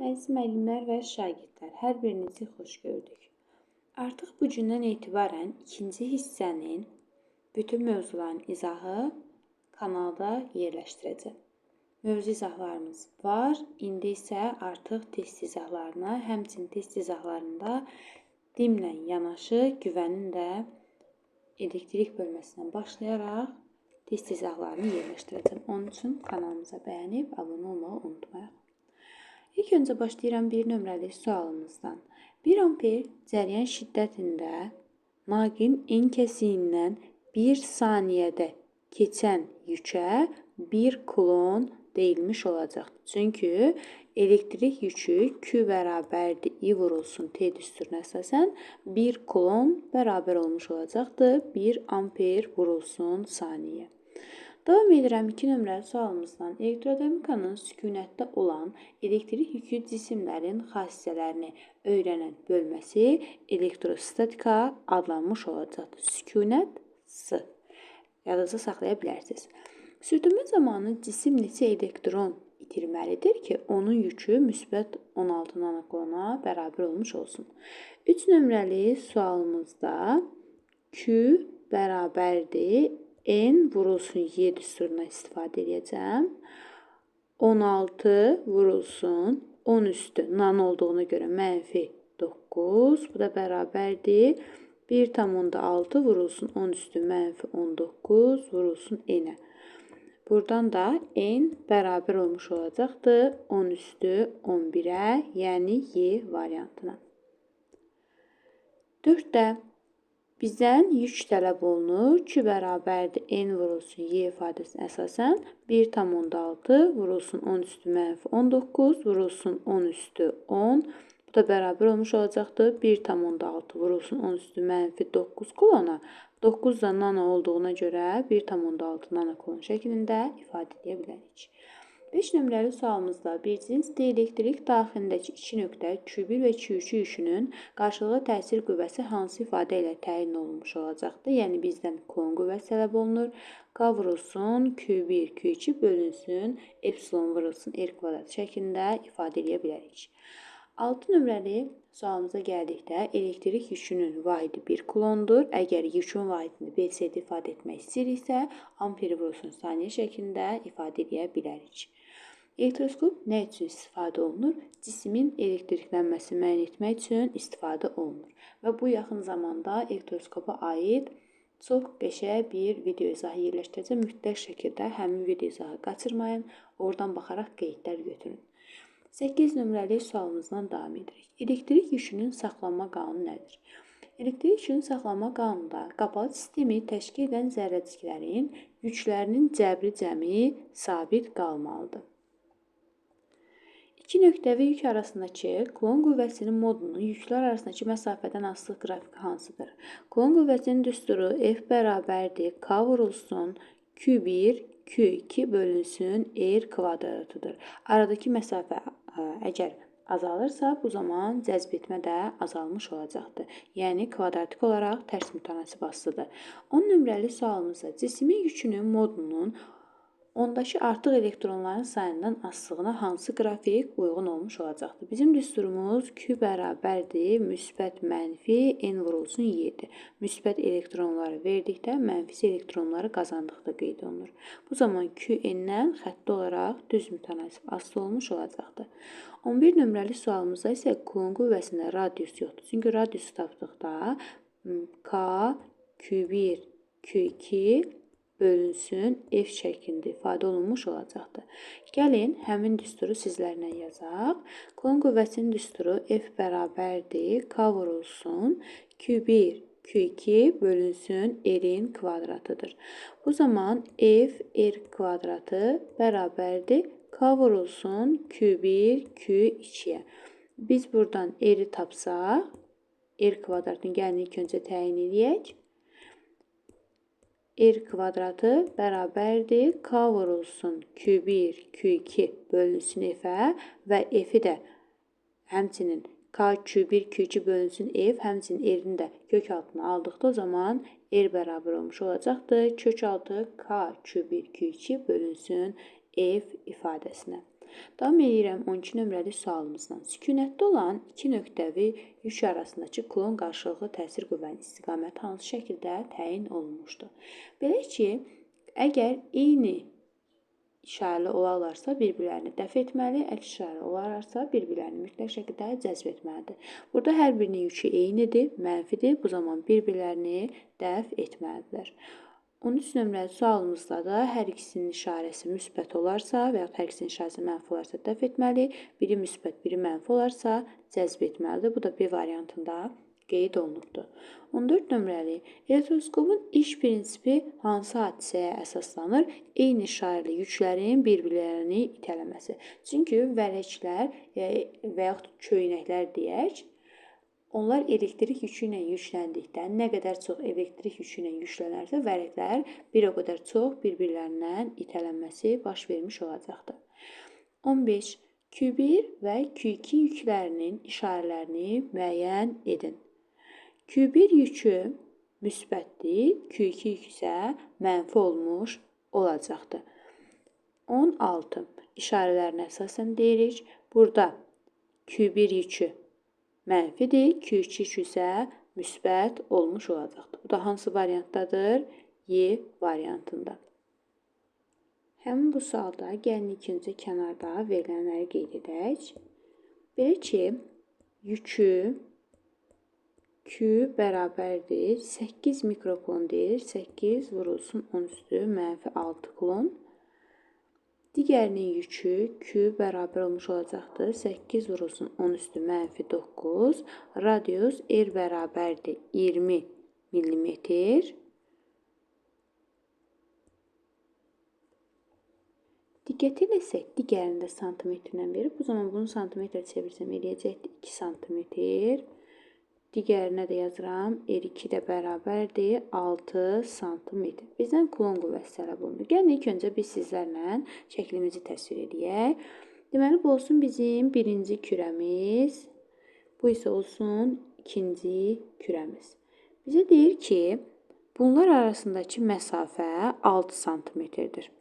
əziz müəllimlər və şagirdlər, hər birinizi xoş gördük. Artıq bu gündən etibarən ikinci hissənin bütün mövzuların izahı kanalda yerləşdirəcəm. Mövzu izahlarımız var. İndi isə artıq test izahlarına, həmçinin test izahlarında dimlə yanaşı güvənin də elektrik bölməsindən başlayaraq test izahlarını yerləşdirəcəm. Onun üçün kanalımıza bəyənib abunə olmağı unutmayaq. İlk öncə başlayıram bir nömrəli sualımızdan. 1 amper cəryan şiddətində naqilin en kəsiyindən 1 saniyədə keçən yükə 1 kulon deyilmiş olacaqdır. Çünki elektrik yükü Q bərabərdir I vurulsun T düsturuna əsasən 1 kulon bərabər olmuş olacaqdır. 1 amper vurulsun saniyə. Davam edirəm 2 nömrəli sualımızdan. Elektrodinamikanın sükunətdə olan elektrik yüklü cisimlərin xassələrini öyrənən bölməsi elektrostatika adlanmış olacaqdır. Sükunət S. Yadınızda saxlaya bilərsiniz. Sürtünmə zamanı cisim neçə elektron itirməlidir ki, onun yükü müsbət 16 nanokulona bərabər olmuş olsun. 3 nömrəli sualımızda Q bərabərdir N vurulsun Y düsturuna istifadə edəcəm. 16 vurulsun 10 üstü nano olduğuna görə mənfi 9. Bu da bərabərdir. 1,6 vurulsun 10 üstü mənfi 19 vurulsun N-ə. Buradan da N bərabər olmuş olacaqdır 10 üstü 11-ə, yəni Y variantına. 4-də bizdən yük tələb olunur. Q bərabərdir N vurulsun Y ifadəsinə əsasən 1,6 vurulsun 10 üstü mənfi 19 vurulsun 10 üstü 10. Bu da bərabər olmuş olacaqdır. 1,6 vurulsun 10 üstü mənfi 9 kulona. 9 da nano olduğuna görə 1,6 nanokulon şəklində ifadə edə bilərik. 5 nömrəli sualımızda bir cins dielektrik daxilindəki 2 nöqtə Q1 və Q2 yükünün qarşılıqlı təsir qüvvəsi hansı ifadə ilə təyin olunmuş olacaqdır? Yəni bizdən kulon qüvvəsi tələb olunur. K vurulsun Q1, Q2 bölünsün epsilon vurulsun R kvadrat şəklində ifadə edə bilərik. 6 nömrəli sualımıza gəldikdə elektrik yükünün vahidi 1 kulondur. Əgər yükün vahidini BC-də ifadə etmək istəyiriksə, amperi vurulsun saniyə şəklində ifadə edə bilərik. Elektroskop nə üçün istifadə olunur? Cismin elektriklənməsini müəyyən etmək üçün istifadə olunur. Və bu yaxın zamanda elektroskopa aid çox qəşəng bir video izahı yerləşdirəcəm. Mütləq şəkildə həmin video izahı qaçırmayın. Oradan baxaraq qeydlər götürün. 8 nömrəli sualımızdan davam edirik. Elektrik yükünün saxlanma qanunu nədir? Elektrik yükünün saxlanma qanununda qapalı sistemi təşkil edən zərrəciklərin yüklərinin cəbri cəmi sabit qalmalıdır. 2 nöqtəvi yük arasındakı kulon qüvvəsinin modulunun yüklər arasındakı məsafədən asılı qrafiki hansıdır? Kulon qüvvəsinin düsturu F bərabərdir K vurulsun Q1, Q2 bölünsün R kvadratıdır. Aradakı məsafə əgər azalırsa, bu zaman cəzb etmə də azalmış olacaqdır. Yəni, kvadratik olaraq tərs mütənasib asılıdır. 10 nömrəli sualımızda cismin yükünün modulunun ondakı artıq elektronların sayından asılılığına hansı qrafik uyğun olmuş olacaqdır? Bizim düsturumuz Q bərabərdir, müsbət mənfi N vurulsun Y-dir. Müsbət elektronları verdikdə mənfisi elektronları qazandıqda qeyd olunur. Bu zaman Q N-dən xətti olaraq düz mütənasib asılı olmuş olacaqdır. 11 nömrəli sualımızda isə kulon qüvvəsində radius yoxdur. Çünki radiusu tapdıqda K, Q1, Q2 bölünsün F şəklində ifadə olunmuş olacaqdır. Gəlin, həmin düsturu sizlərlə yazaq. Kulon qüvvəsinin düsturu F bərabərdir K vurulsun Q1, Q2 bölünsün R-in kvadratıdır. Bu zaman F R kvadratı bərabərdir K vurulsun Q1, Q2-yə. Biz buradan R-i tapsaq, R kvadratını gəlin ilk öncə təyin edək. R kvadratı bərabərdir K vurulsun Q1, Q2 bölünsün F-ə və F-i də həmçinin K, Q1, Q2 bölünsün F, həmçinin R-ni də kök altına aldıqda o zaman R bərabər olmuş olacaqdır. Kök altı K, Q1, Q2 bölünsün F ifadəsinə. Davam edirəm 12 nömrəli sualımızdan. Sükunətdə olan iki nöqtəvi yük arasındakı kulon qarşılıqlı təsir qüvvənin istiqaməti hansı şəkildə təyin olunmuşdur? Belə ki, əgər eyni işarəli olarlarsa bir-birlərini dəf etməli, əks işarəli olarlarsa bir-birlərini mütləq şəkildə cəzb etməlidir. Burada hər birinin yükü eynidir, mənfidir. Bu zaman bir-birlərini dəf etməlidirlər. 13 nömrəli sualımızda da hər ikisinin işarəsi müsbət olarsa və ya hər ikisinin işarəsi mənfi olarsa dəf etməli, biri müsbət, biri mənfi olarsa cəzb etməlidir. Bu da B variantında qeyd olunubdur. 14 nömrəli elektroskopun iş prinsipi hansı hadisəyə əsaslanır? Eyni işarəli yüklərin bir-birlərini itələməsi. Çünki vərəqlər və yaxud köynəklər deyək, onlar elektrik yükü ilə yükləndikdə nə qədər çox elektrik yükü ilə yüklənərsə, vərəqlər bir o qədər çox bir-birlərindən itələnməsi baş vermiş olacaqdır. 15. Q1 və Q2 yüklərinin işarələrini müəyyən edin. Q1 yükü müsbətdir, Q2 yükü isə mənfi olmuş olacaqdır. 16. İşarələrinə əsasən deyirik. Burada Q1 yükü mənfidir, Q2 yükü isə müsbət olmuş olacaqdır. Bu da hansı variantdadır? Y variantında. Həmin bu sualda gəlin ikinci kənarda verilənləri qeyd edək. Belə ki, yükü Q bərabərdir 8 mikrokulondur. 8 vurulsun 10 üstü mənfi 6 kulon. Digərinin yükü Q bərabər olmuş olacaqdır. 8 vurulsun 10 üstü mənfi 9. Radius R bərabərdir 20 millimetr. Diqqət eləsək, digərində santimetrlə verir. Bu zaman bunu santimetrə çevirsəm eləyəcəkdir 2 santimetr. Digərinə də yazıram. R2 də bərabərdir 6 sm. Bizdən kulon qüvvəsi tələb olunur. Gəlin ilk öncə biz sizlərlə şəklimizi təsvir edək. Deməli, bu olsun bizim birinci kürəmiz. Bu isə olsun ikinci kürəmiz. Bizə deyir ki, bunlar arasındakı məsafə 6 sm-dir.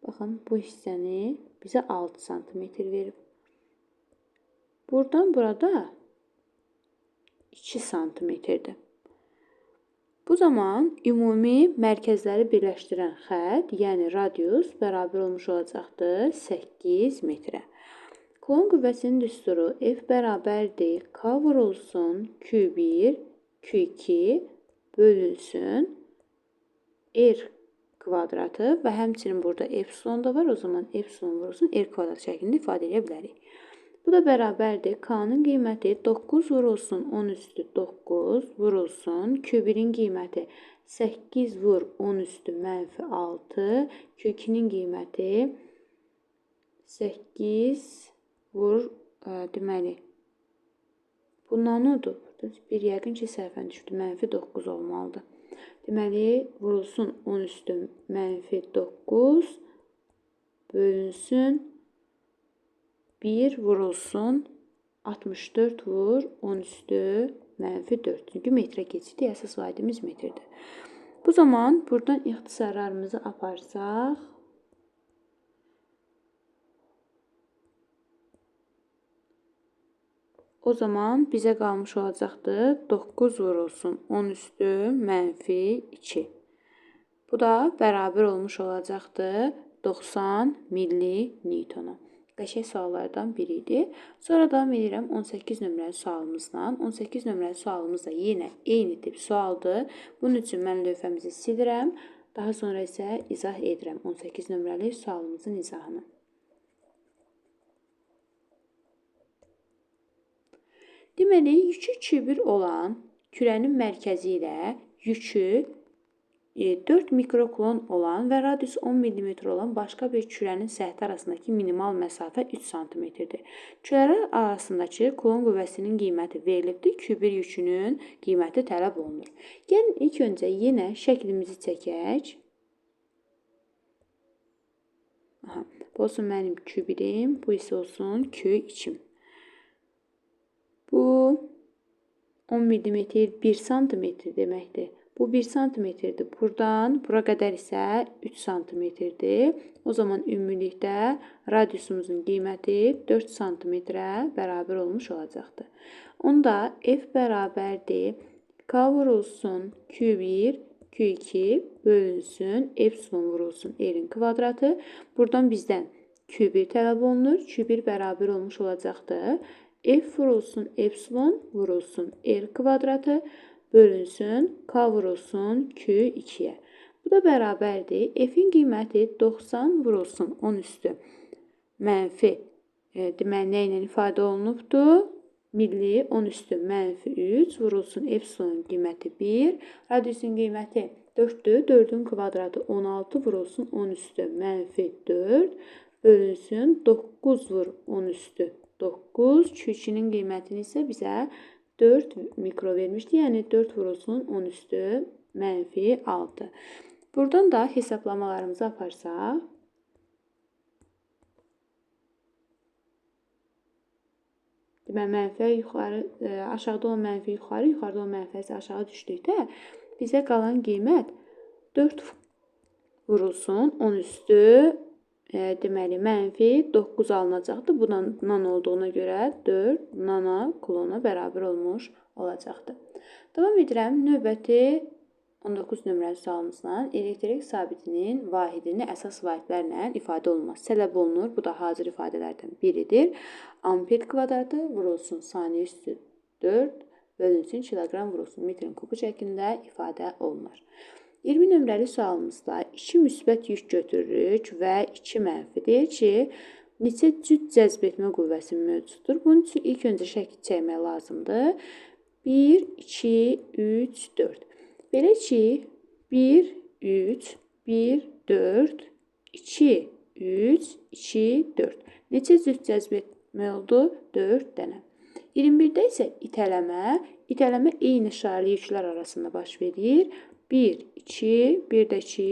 Baxın, bu hissəni bizə 6 sm verib. Buradan burada 2 sm-dir. Bu zaman ümumi mərkəzləri birləşdirən xətt, yəni radius bərabər olmuş olacaqdır 8 metrə. Kulon qüvvəsinin düsturu F bərabərdir K vurulsun Q1, Q2 bölünsün R kvadratı və həmçinin burada epsilon da var. O zaman epsilon vurulsun R kvadrat şəklində ifadə edə bilərik. Bu da bərabərdir. K-nın qiyməti 9 vurulsun 10 üstü 9 vurulsun. Q1-in qiyməti 8 vur 10 üstü mənfi 6. Q2-nin qiyməti 8 vur, deməli, bundan odur. Bir yəqin ki, səhvən düşdü. Mənfi 9 olmalıdır. Deməli, vurulsun 10 üstü mənfi 9 bölünsün 1 vurulsun 64 vur 10 üstü mənfi 4. Çünki metrə keçidi əsas vahidimiz metrdir. Bu zaman buradan ixtisarlarımızı aparsaq, o zaman bizə qalmış olacaqdır 9 vurulsun 10 üstü mənfi 2. Bu da bərabər olmuş olacaqdır 90 milli-newtona. Qəşəng suallardan biri idi. Sonra davam edirəm 18 nömrəli sualımızdan. 18 nömrəli sualımız da yenə eyni tip sualdır. Bunun üçün mən lövhəmizi silirəm. Daha sonra isə izah edirəm 18 nömrəli sualımızın izahını. Deməli, yükü Q1 olan kürənin mərkəzi ilə yükü 4 mikrokulon olan və radius 10 mm olan başqa bir kürənin səthi arasındakı minimal məsafə 3 cm-dir. Kürələr arasındakı kulon qüvvəsinin qiyməti verilibdir. Q1 yükünün qiyməti tələb olunur. Gəlin ilk öncə yenə şəklimizi çəkək. Bu olsun mənim Q1-im, bu isə olsun Q2-im. Bu 10 mm 1 cm deməkdir. Bu 1 santimetrdir. Buradan bura qədər isə 3 santimetrdir. O zaman ümumilikdə radiusumuzun qiyməti 4 santimetrə bərabər olmuş olacaqdır. Onda F bərabərdir. K vurulsun Q1, Q2 bölünsün epsilon vurulsun R-in kvadratı. Buradan bizdən Q1 tələb olunur. Q1 bərabər olmuş olacaqdır. F vurulsun epsilon vurulsun R kvadratı bölünsün K vurulsun Q2-yə. Bu da bərabərdir. F-in qiyməti 90 vurulsun 10 üstü mənfi. Deməli, nə ilə ifadə olunubdur? Milli 10 üstü mənfi 3 vurulsun epsilonun qiyməti 1. Radiusun qiyməti 4-dür. 4-ün kvadratı 16 vurulsun 10 üstü mənfi 4 bölünsün 9 vur 10 üstü 9. Q2-nin qiymətini isə bizə 4 mikro vermişdi. Yəni 4 vurulsun 10 üstü mənfi 6. Buradan da hesablamalarımızı aparsaq. Deməli, mənfi yuxarı, aşağıda olan mənfi yuxarı, yuxarıda olan mənfi isə aşağı düşdükdə bizə qalan qiymət 4 vurulsun 10 üstü deməli, mənfi 9 alınacaqdır. Bu nan olduğuna görə 4 nana klona bərabər olmuş olacaqdır. Davam edirəm. Növbəti 19 nömrəli sualımızdan elektrik sabitinin vahidini əsas vahidlərlə ifadə olunması tələb olunur. Bu da hazır ifadələrdən biridir. Amper kvadratı vurulsun saniyə üstü 4 bölünsün kiloqram vurulsun metrin kubu şəklində ifadə olunur. 20 nömrəli sualımızda 2 müsbət yük götürürük və 2 mənfi. Deyir ki, neçə cüt cəzb etmə qüvvəsi mövcuddur? Bunun üçün ilk öncə şəkil çəkmək lazımdır. 1, 2, 3, 4. Belə ki, 1, 3, 1, 4, 2, 3, 2, 4. Neçə cüt cəzb etmə oldu? 4 dənə. 21-də isə itələmə eyni şarlı yüklər arasında baş verir. 1, 2, bir də 2,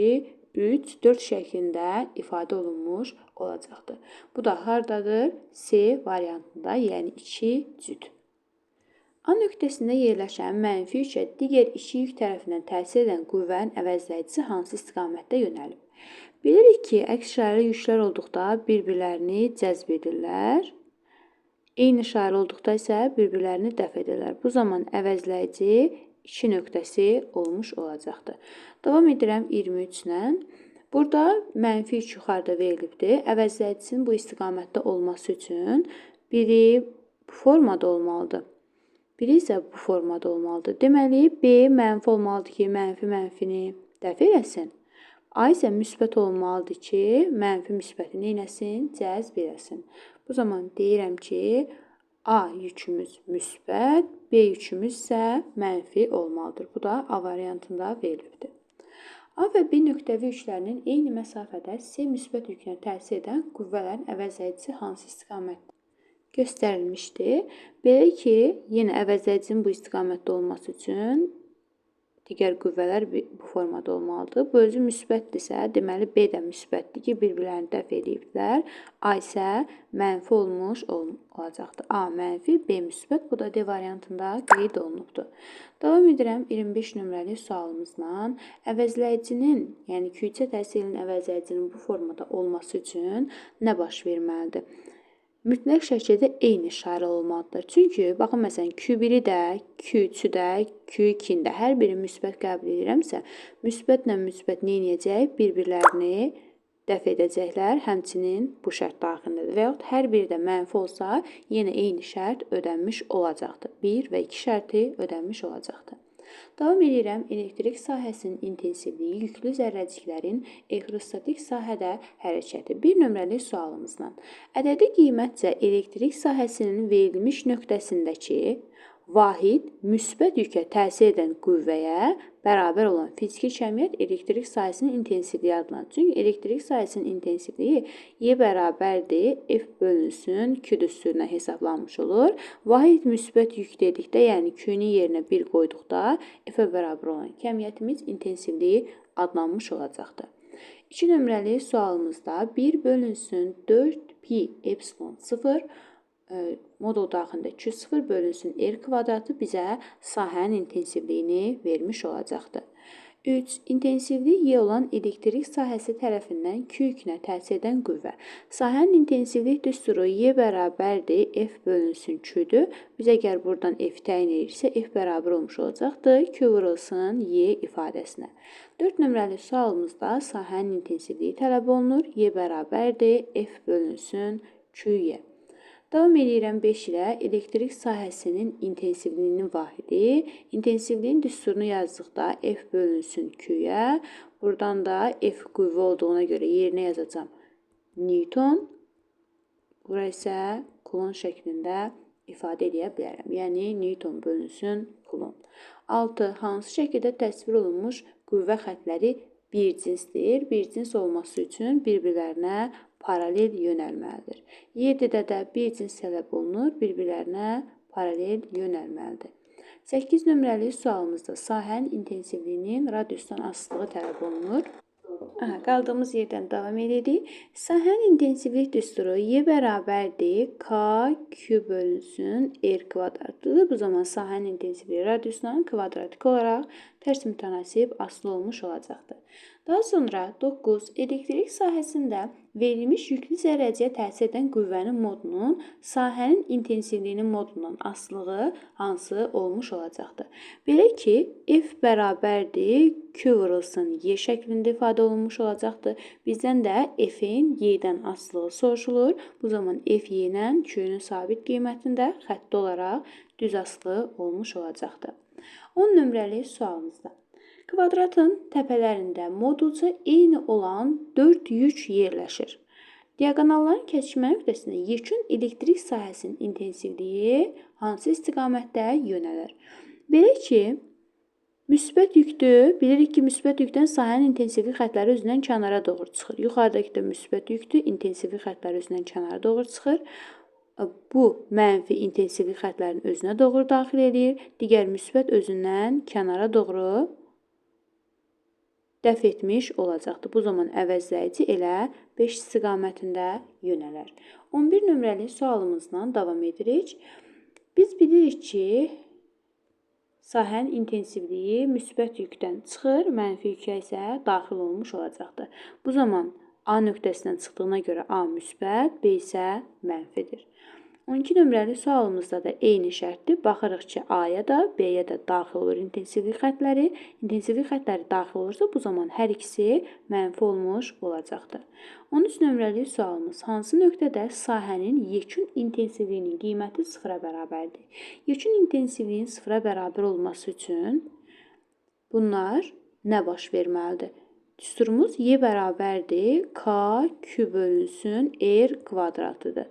3, 4 şəklində ifadə olunmuş olacaqdır. Bu da hardadır? C variantında, yəni 2 cüt. A nöqtəsində yerləşən mənfi yükə digər iki yük tərəfindən təsir edən qüvvənin əvəzləyicisi hansı istiqamətdə yönəlib? Bilirik ki, əks şarlı yüklər olduqda bir-birlərini cəzb edirlər. Eyni şarlı olduqda isə bir-birlərini dəf edirlər. Bu zaman əvəzləyici 2 nöqtəsi olmuş olacaqdır. Davam edirəm 23-lə. Burada mənfi yük yuxarıda verilibdir. Əvəzləyicisinin bu istiqamətdə olması üçün biri bu formada olmalıdır. Biri isə bu formada olmalıdır. Deməli, B mənfi olmalıdır ki, mənfini dəf eləsin. A isə müsbət olmalıdır ki, mənfi müsbəti neynəsin? Cəzb eləsin. Bu zaman deyirəm ki, A yükümüz müsbət, B yükümüz isə mənfi olmalıdır. Bu da A variantında verilibdir. A və B nöqtəvi yüklərinin eyni məsafədə C müsbət yükünə təsir edən qüvvələrin əvəzləyicisi hansı istiqamətdə göstərilmişdir. Belə ki, yenə əvəzləyicinin bu istiqamətdə olması üçün digər qüvvələr bu formada olmalıdır. Bu özü müsbətdirsə, deməli B də müsbətdir ki, bir-birlərini dəf ediblər. A isə mənfi olmuş olacaqdır. A mənfi, B müsbət. Bu da D variantında qeyd olunubdur. Davam edirəm 25 nömrəli sualımızla. Əvəzləyicinin, yəni küçə təsirinin əvəzləyicinin bu formada olması üçün nə baş verməlidir? Mütləq şəkildə eyni işarə olmalıdır. Çünki, baxın, məsələn, Q1-i də, Q3-ü də, Q2-ni də hər biri müsbət qəbul edirəmsə, müsbətlə müsbət neynəyəcək? Bir-birlərini dəf edəcəklər, həmçinin bu şərt daxilindədir. Və yaxud hər biri də mənfi olsa, yenə eyni şərt ödənmiş olacaqdır. 1 və 2 şərti ödənmiş olacaqdır. Davam edirəm. Elektrik sahəsinin intensivliyi yüklü zərrəciklərin elektrostatik sahədə hərəkəti. Bir nömrəli sualımızla. Ədədi qiymətcə elektrik sahəsinin verilmiş nöqtəsindəki vahid müsbət yükə təsir edən qüvvəyə bərabər olan fiziki kəmiyyət elektrik sahəsinin intensivliyi adlanır. Çünki elektrik sahəsinin intensivliyi Y bərabərdir, F bölünsün Q düsturuna hesablanmış olur. Vahid müsbət yük dedikdə, yəni Q-nin yerinə 1 qoyduqda F-ə bərabər olan kəmiyyətimiz intensivliyi adlanmış olacaqdır. 2 nömrəli sualımızda 1 bölünsün 4 pi epsilon 0 modul daxilində Q0 bölünsün R kvadratı bizə sahənin intensivliyini vermiş olacaqdır. 3. İntensivliyi Y olan elektrik sahəsi tərəfindən Q yükünə təsir edən qüvvə. Sahənin intensivlik düsturu Y bərabərdir, F bölünsün Q-dür. Biz əgər buradan F təyin edirsə, F bərabər olmuş olacaqdır Q vurulsun Y ifadəsinə. 4 nömrəli sualımızda sahənin intensivliyi tələb olunur. Y bərabərdir, F bölünsün Q-yə. Davam edirəm 5 ilə elektrik sahəsinin intensivliyinin vahidi. İntensivliyin düsturunu yazdıqda F bölünsün Q-yə. Buradan da F qüvvə olduğuna görə yerinə yazacağım Newton. Bura isə kulon şəklində ifadə edə bilərəm. Yəni Newton bölünsün kulon. 6. Hansı şəkildə təsvir olunmuş qüvvə xətləri bir cinsdir? Bir cins olması üçün bir-birlərinə paralel yönəlməlidir. 7-də də bir cins tələb olunur, bir-birlərinə paralel yönəlməlidir. 8 nömrəli sualımızda sahənin intensivliyinin radiusdan asılılığı tələb olunur. Qaldığımız yerdən davam edirik. Sahənin intensivlik düsturu Y bərabərdir K Q bölünsün R kvadratlıdır. Bu zaman sahənin intensivliyi radiusdan kvadratik olaraq tərs mütənasib asılı olmuş olacaqdır. Daha sonra 9. Elektrik sahəsində verilmiş yüklü zərrəciyə təsir edən qüvvənin modunun sahənin intensivliyinin modundan asılılığı hansı olmuş olacaqdır. Belə ki, F bərabərdir Q vurulsun Y şəklində ifadə olunmuş olacaqdır. Bizdən də F-in Y-dən asılılığı soruşulur. Bu zaman F Y-lə Q-nun sabit qiymətində xətti olaraq düz asılı olmuş olacaqdır. 10 nömrəli sualımızda. Kvadratın təpələrində modulca eyni olan 4 yük yerləşir. Diaqonalların kəsişmə nöqtəsində yekun elektrik sahəsinin intensivliyi hansı istiqamətdə yönəlir? Belə ki, müsbət yükdür. Bilirik ki, müsbət yükdən sahənin intensivlik xətləri özündən kənara doğru çıxır. Yuxarıdakı da müsbət yükdür. İntensivlik xətləri özündən kənara doğru çıxır. Bu mənfi intensivlik xətlərinin özünə doğru daxil edir. Digər müsbət özündən kənara doğru dəf etmiş olacaqdır. Bu zaman əvəzləyici elə 5 istiqamətində yönələr. 11 nömrəli sualımızla davam edirik. Biz bilirik ki, sahənin intensivliyi müsbət yükdən çıxır, mənfi yükę isə daxil olmuş olacaqdır. Bu zaman A nöqtəsindən çıxdığına görə A müsbət, B isə mənfidir. 12 nömrəli sualımızda da eyni şərtdir. Baxırıq ki, A-ya da, B-yə də daxil olur intensivlik xətləri. İntensivlik xətləri daxil olursa, bu zaman hər ikisi mənfi olmuş olacaqdır. 13 nömrəli sualımız hansı nöqtədə sahənin yekun intensivliyinin qiyməti sıfıra bərabərdir? Yekun intensivliyin sıfıra bərabər olması üçün bunlar nə baş verməlidir? Düsturumuz Y bərabərdir K Q bölünsün R kvadratıdır.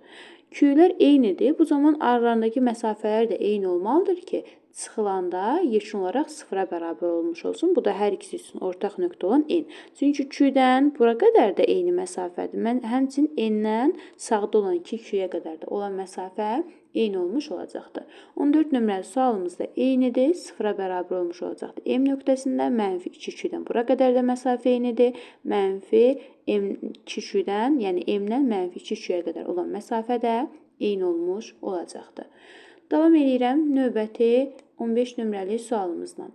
Q-lər eynidir. Bu zaman aralarındakı məsafələr də eyni olmalıdır ki, çıxılanda yekun olaraq sıfıra bərabər olmuş olsun. Bu da hər ikisi üçün ortaq nöqtə olan N. Çünki Q-dən bura qədər də eyni məsafədir. Həmçinin N-dən sağda olan 2Q-yə qədər də olan məsafə eyni olmuş olacaqdır. 14 nömrəli sualımız da eynidir. Sıfıra bərabər olmuş olacaqdır. M nöqtəsində mənfi 2Q-dən bura qədər də məsafə eynidir. Mənfi M2Q-dən, yəni M-dən mənfi 2Q-yə qədər olan məsafə də eyni olmuş olacaqdır. Davam edirəm növbəti 15 nömrəli sualımızla.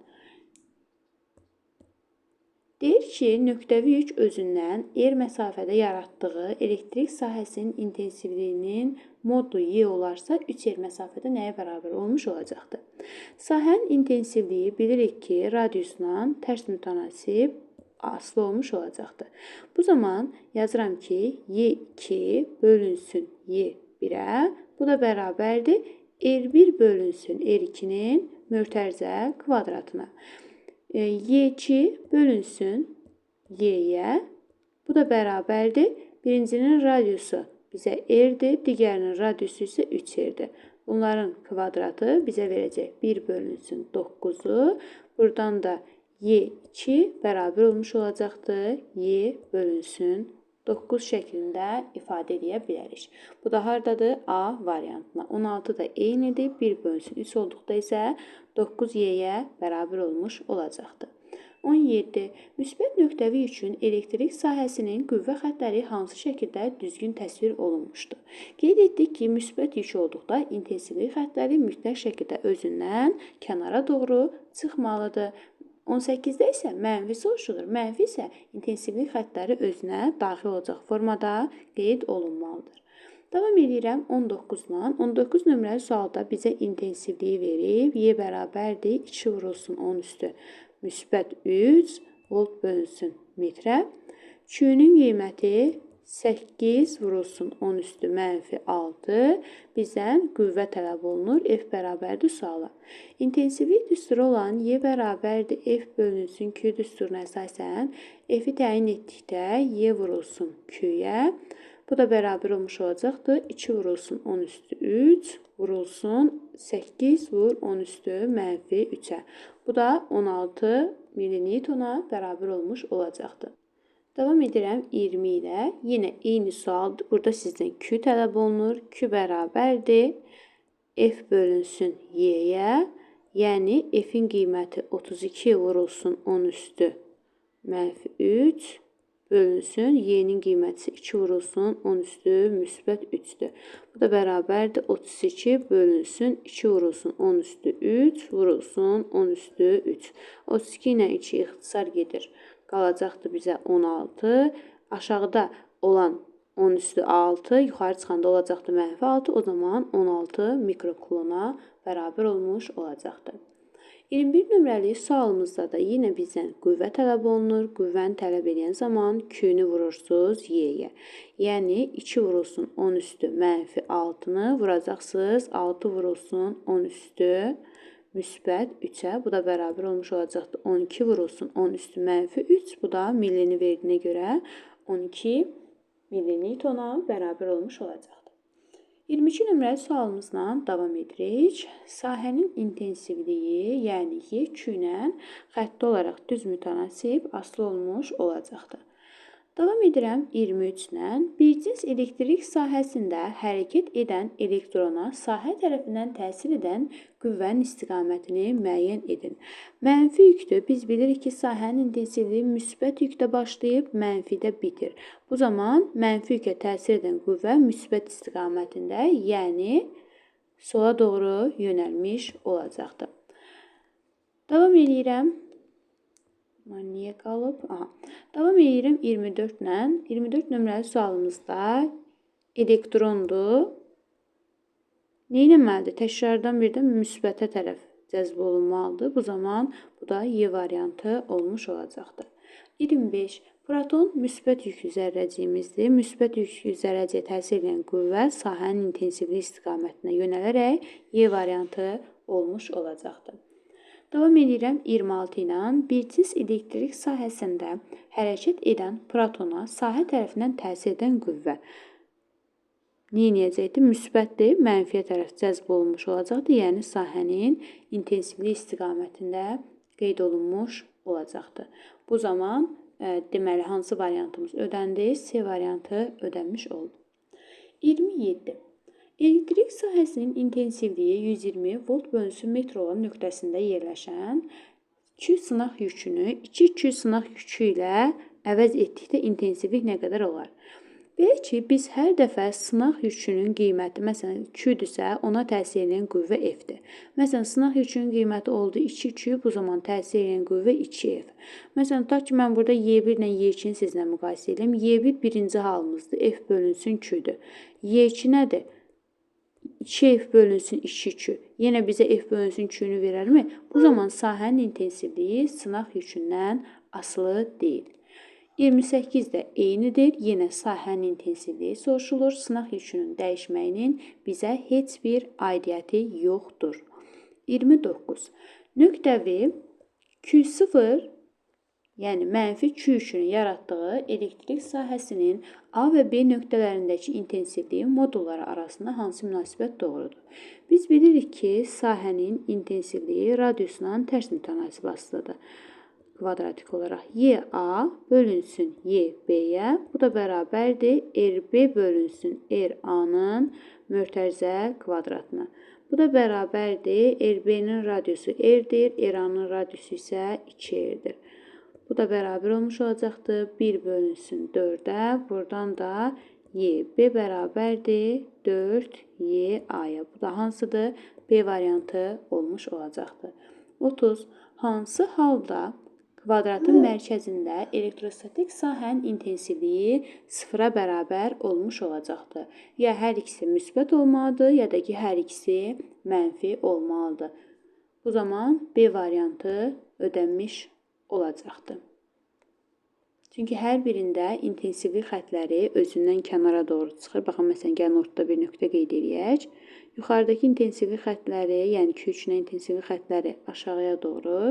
Deyir ki, nöqtəvi yük özündən R məsafədə yaratdığı elektrik sahəsinin intensivliyinin modu Y olarsa 3R məsafədə nəyə bərabər olmuş olacaqdır? Sahənin intensivliyi bilirik ki, radiusla tərs mütənasib asılı olmuş olacaqdır. Bu zaman yazıram ki, Y2 bölünsün Y1-ə, bu da bərabərdir R1 bölünsün R2-nin mötərizə kvadratına. Y2 bölünsün Y-yə, bu da bərabərdir. Birincinin radiusu bizə R-dir, digərinin radiusu isə 3R-dir. Bunların kvadratı bizə verəcək 1 bölünsün 9-u. Buradan da Y2 bərabər olmuş olacaqdır. Y bölünsün 9 şəklində ifadə edə bilərik. Bu da hardadır? A variantına. 16 da eynidir. 1 bölünsün 3 olduqda isə 9Y-yə bərabər olmuş olacaqdır. 17. Müsbət nöqtəvi üçün elektrik sahəsinin qüvvə xətləri hansı şəkildə düzgün təsvir olunmuşdur? Qeyd etdik ki, müsbət yük olduqda intensivlik xətləri mütləq şəkildə özündən kənara doğru çıxmalıdır. 18-də isə mənfi soruşulur. Mənfi isə intensivlik xəttləri özünə daxil olacaq formada qeyd olunmalıdır. Davam edirəm 19-dan. 19 nömrəli sualda bizə intensivliyi verib. Y bərabərdir 2 vurulsun 10 üstü müsbət 3 volt bölünsün metrə. Q-nün qiyməti 8 vurulsun 10 üstü mənfi 6. Bizdən qüvvə tələb olunur. F bərabərdir suala. İntensivlik düsturu olan Y bərabərdir F bölünsün Q düsturuna əsasən F-i təyin etdikdə Y vurulsun Q-yə. Bu da bərabər olmuş olacaqdır. 2 vurulsun 10 üstü 3 vurulsun 8 vur 10 üstü mənfi 3-ə. Bu da 16 mililitona bərabər olmuş olacaqdır. Davam edirəm 20 ilə. Yenə eyni sualdır. Burada sizdən Q tələb olunur. Q bərabərdir F bölünsün Y-yə. Yəni F-in qiyməti 32 vurulsun 10 üstü mənfi 3 bölünsün. Y-nin qiyməti 2 vurulsun 10 üstü müsbət 3-dür. Bu da bərabərdir 32 bölünsün 2 vurulsun 10 üstü 3 vurulsun 10 üstü 3. 32 ilə 2 ixtisar gedir. Qalacaqdır bizə 16. Aşağıda olan 10 üstü 6, yuxarı çıxanda olacaqdır mənfi 6. O zaman 16 mikrokulona bərabər olmuş olacaqdır. 21 nömrəli sualımızda da yenə bizdən qüvvə tələb olunur. Qüvvəni tələb edən zaman Q-nü vurursunuz Y-yə. Yəni 2 vurulsun 10 üstü mənfi 6-nı vuracaqsınız. 6 vurulsun 10 üstü müsbət 3-ə. Bu da bərabər olmuş olacaqdır. 12 vurulsun 10 üstü mənfi 3. Bu da millini verdiyinə görə 12 mililitona bərabər olmuş olacaqdır. 22 nömrəli sualımızla davam edirik. Sahənin intensivliyi, yəni Y Q-ilə xətti olaraq düz mütənasib asılı olmuş olacaqdır. Davam edirəm 23-lə. Bir cins elektrik sahəsində hərəkət edən elektrona sahə tərəfindən təsir edən qüvvənin istiqamətini müəyyən edin. Mənfi yükdür. Biz bilirik ki, sahənin intensivliyi müsbət yükdə başlayıb, mənfidə bitir. Bu zaman mənfi yükə təsir edən qüvvə müsbət istiqamətində, yəni sola doğru yönəlmiş olacaqdır. Davam edirəm. Niyə qalıb? Davam edirəm 24-lə. 24 nömrəli sualımızda elektrondur. Neynəməlidir? Təkrardan birdən müsbətə tərəf cəzb olunmalıdır. Bu zaman bu da Y variantı olmuş olacaqdır. 25. Proton müsbət yüklü zərrəciyimizdir. Müsbət yüklü zərrəciyə təsir edən qüvvə sahənin intensivlik istiqamətinə yönələrək Y variantı olmuş olacaqdır. Davam edirəm 26 ilə. Bir cins elektrik sahəsində hərəkət edən protona sahə tərəfindən təsir edən qüvvə neyəcəkdir? Müsbətdir, mənfiyə tərəf cəzb olunmuş olacaqdır. Yəni sahənin intensivlik istiqamətində qeyd olunmuş olacaqdır. Bu zaman deməli hansı variantımız ödəndi? C variantı ödənmiş oldu. 27. Elektrik sahəsinin intensivliyi 120 volt bölünsün metr olan nöqtəsində yerləşən 2 sınaq yükünü 2 sınaq yükü ilə əvəz etdikdə intensivlik nə qədər olar? Belə ki, biz hər dəfə sınaq yükünün qiyməti, məsələn, Q-dürsə, ona təsir edən qüvvə F-dir. Məsələn, sınaq yükünün qiyməti oldu 2Q, bu zaman təsir edən qüvvə 2F. Məsələn, tutaq ki, mən burada Y1 ilə Y2-ni sizlə müqayisə edeyim. Y1 birinci halımızdır, F bölünsün Q-dür. Y2 nədir? 2F bölünsün 2Q. Yenə bizə F bölünsün Q-nü verərmi? Bu zaman sahənin intensivliyi sınaq yükündən asılı deyil. 28 də eynidir. Yenə sahənin intensivliyi soruşulur. Sınaq yükünün dəyişməyinin bizə heç bir aidiyyəti yoxdur. 29. Nöqtəvi Q0, yəni mənfi Q yükünün yaratdığı elektrik sahəsinin A və B nöqtələrindəki intensivliyi modulları arasında hansı münasibət doğrudur? Biz bilirik ki, sahənin intensivliyi radiusla tərs mütənasib asılıdır. Kvadratik olaraq YA bölünsün YB-yə, bu da bərabərdir RB bölünsün RA-nın mötərizə kvadratına. Bu da bərabərdir RB-nin radiusu R-dir, RA-nın radiusu isə 2R-dir. Bu da bərabər olmuş olacaqdır. 1 bölünsün 4-ə. Buradan da YB bərabərdir 4YA-ya. Bu da hansıdır? B variantı olmuş olacaqdır. 30. hansı halda kvadratın mərkəzində elektrostatik sahənin intensivliyi sıfıra bərabər olmuş olacaqdır? Ya hər ikisi müsbət olmalıdır, ya da ki, hər ikisi mənfi olmalıdır. Bu zaman B variantı ödənmiş olacaqdır. Çünki hər birində intensivlik xətləri özündən kənara doğru çıxır. Baxın, məsələn, gəlin ortada bir nöqtə qeyd edək. Yuxarıdakı intensivlik xətləri, yəni Q3-ün intensivlik xətləri aşağıya doğru,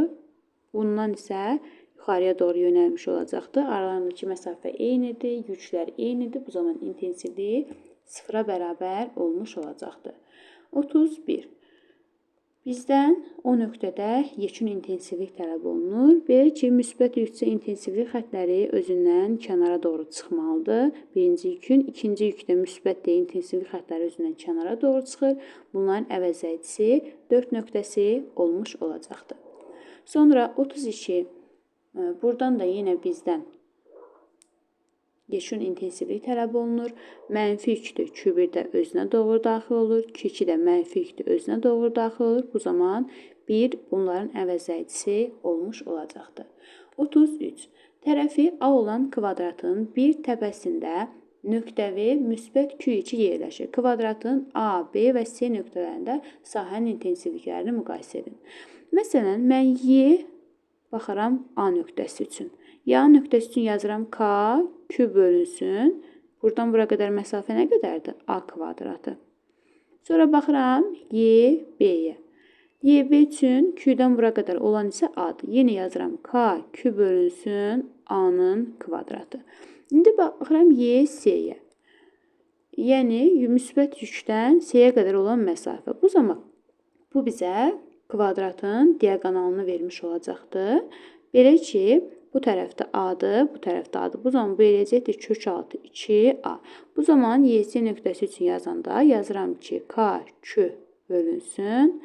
bundan isə yuxarıya doğru yönəlmiş olacaqdır. Aralarındakı məsafə eynidir, yüklər eynidir. Bu zaman intensivliyi sıfıra bərabər olmuş olacaqdır. 31. Bizdən o nöqtədə yekun intensivlik tələb olunur. Belə ki, müsbət yüksə intensivlik xətləri özündən kənara doğru çıxmalıdır. Birinci yükün, ikinci yükdə müsbət də intensivlik xətləri özündən kənara doğru çıxır. Bunların əvəzləyicisi 4 nöqtəsi olmuş olacaqdır. Sonra 32. Buradan da yenə bizdən yekun intensivlik tələb olunur. Mənfi yükdür, Q1-də özünə doğru daxil olur. Q2-də mənfi yükdür, özünə doğru daxil olur. Bu zaman 1 bunların əvəzləyicisi olmuş olacaqdır. 33. Tərəfi A olan kvadratın bir təpəsində nöqtəvi müsbət Q2 yerləşir. Kvadratın A, B və C nöqtələrində sahənin intensivliklərini müqayisə edin. Məsələn, mən Y baxaram A nöqtəsi üçün. Ya nöqtəsi üçün yazıram K, Q bölünsün. Buradan bura qədər məsafə nə qədərdir? A kvadratı. Sonra baxıram Y, B-yə. Y, B üçün Q-dən bura qədər olan isə A-dır. Yenə yazıram K, Q bölünsün A-nın kvadratı. İndi baxıram Y, C-yə. Yəni, müsbət yükdən C-yə qədər olan məsafə. Bu zaman bu bizə kvadratın diaqonalını vermiş olacaqdır. Belə ki, bu tərəfdə A-dır, bu tərəfdə A-dır. Bu zaman bu eləyəcəkdir kök altı 2A. Bu zaman YC nöqtəsi üçün yazanda yazıram ki, K, Q bölünsün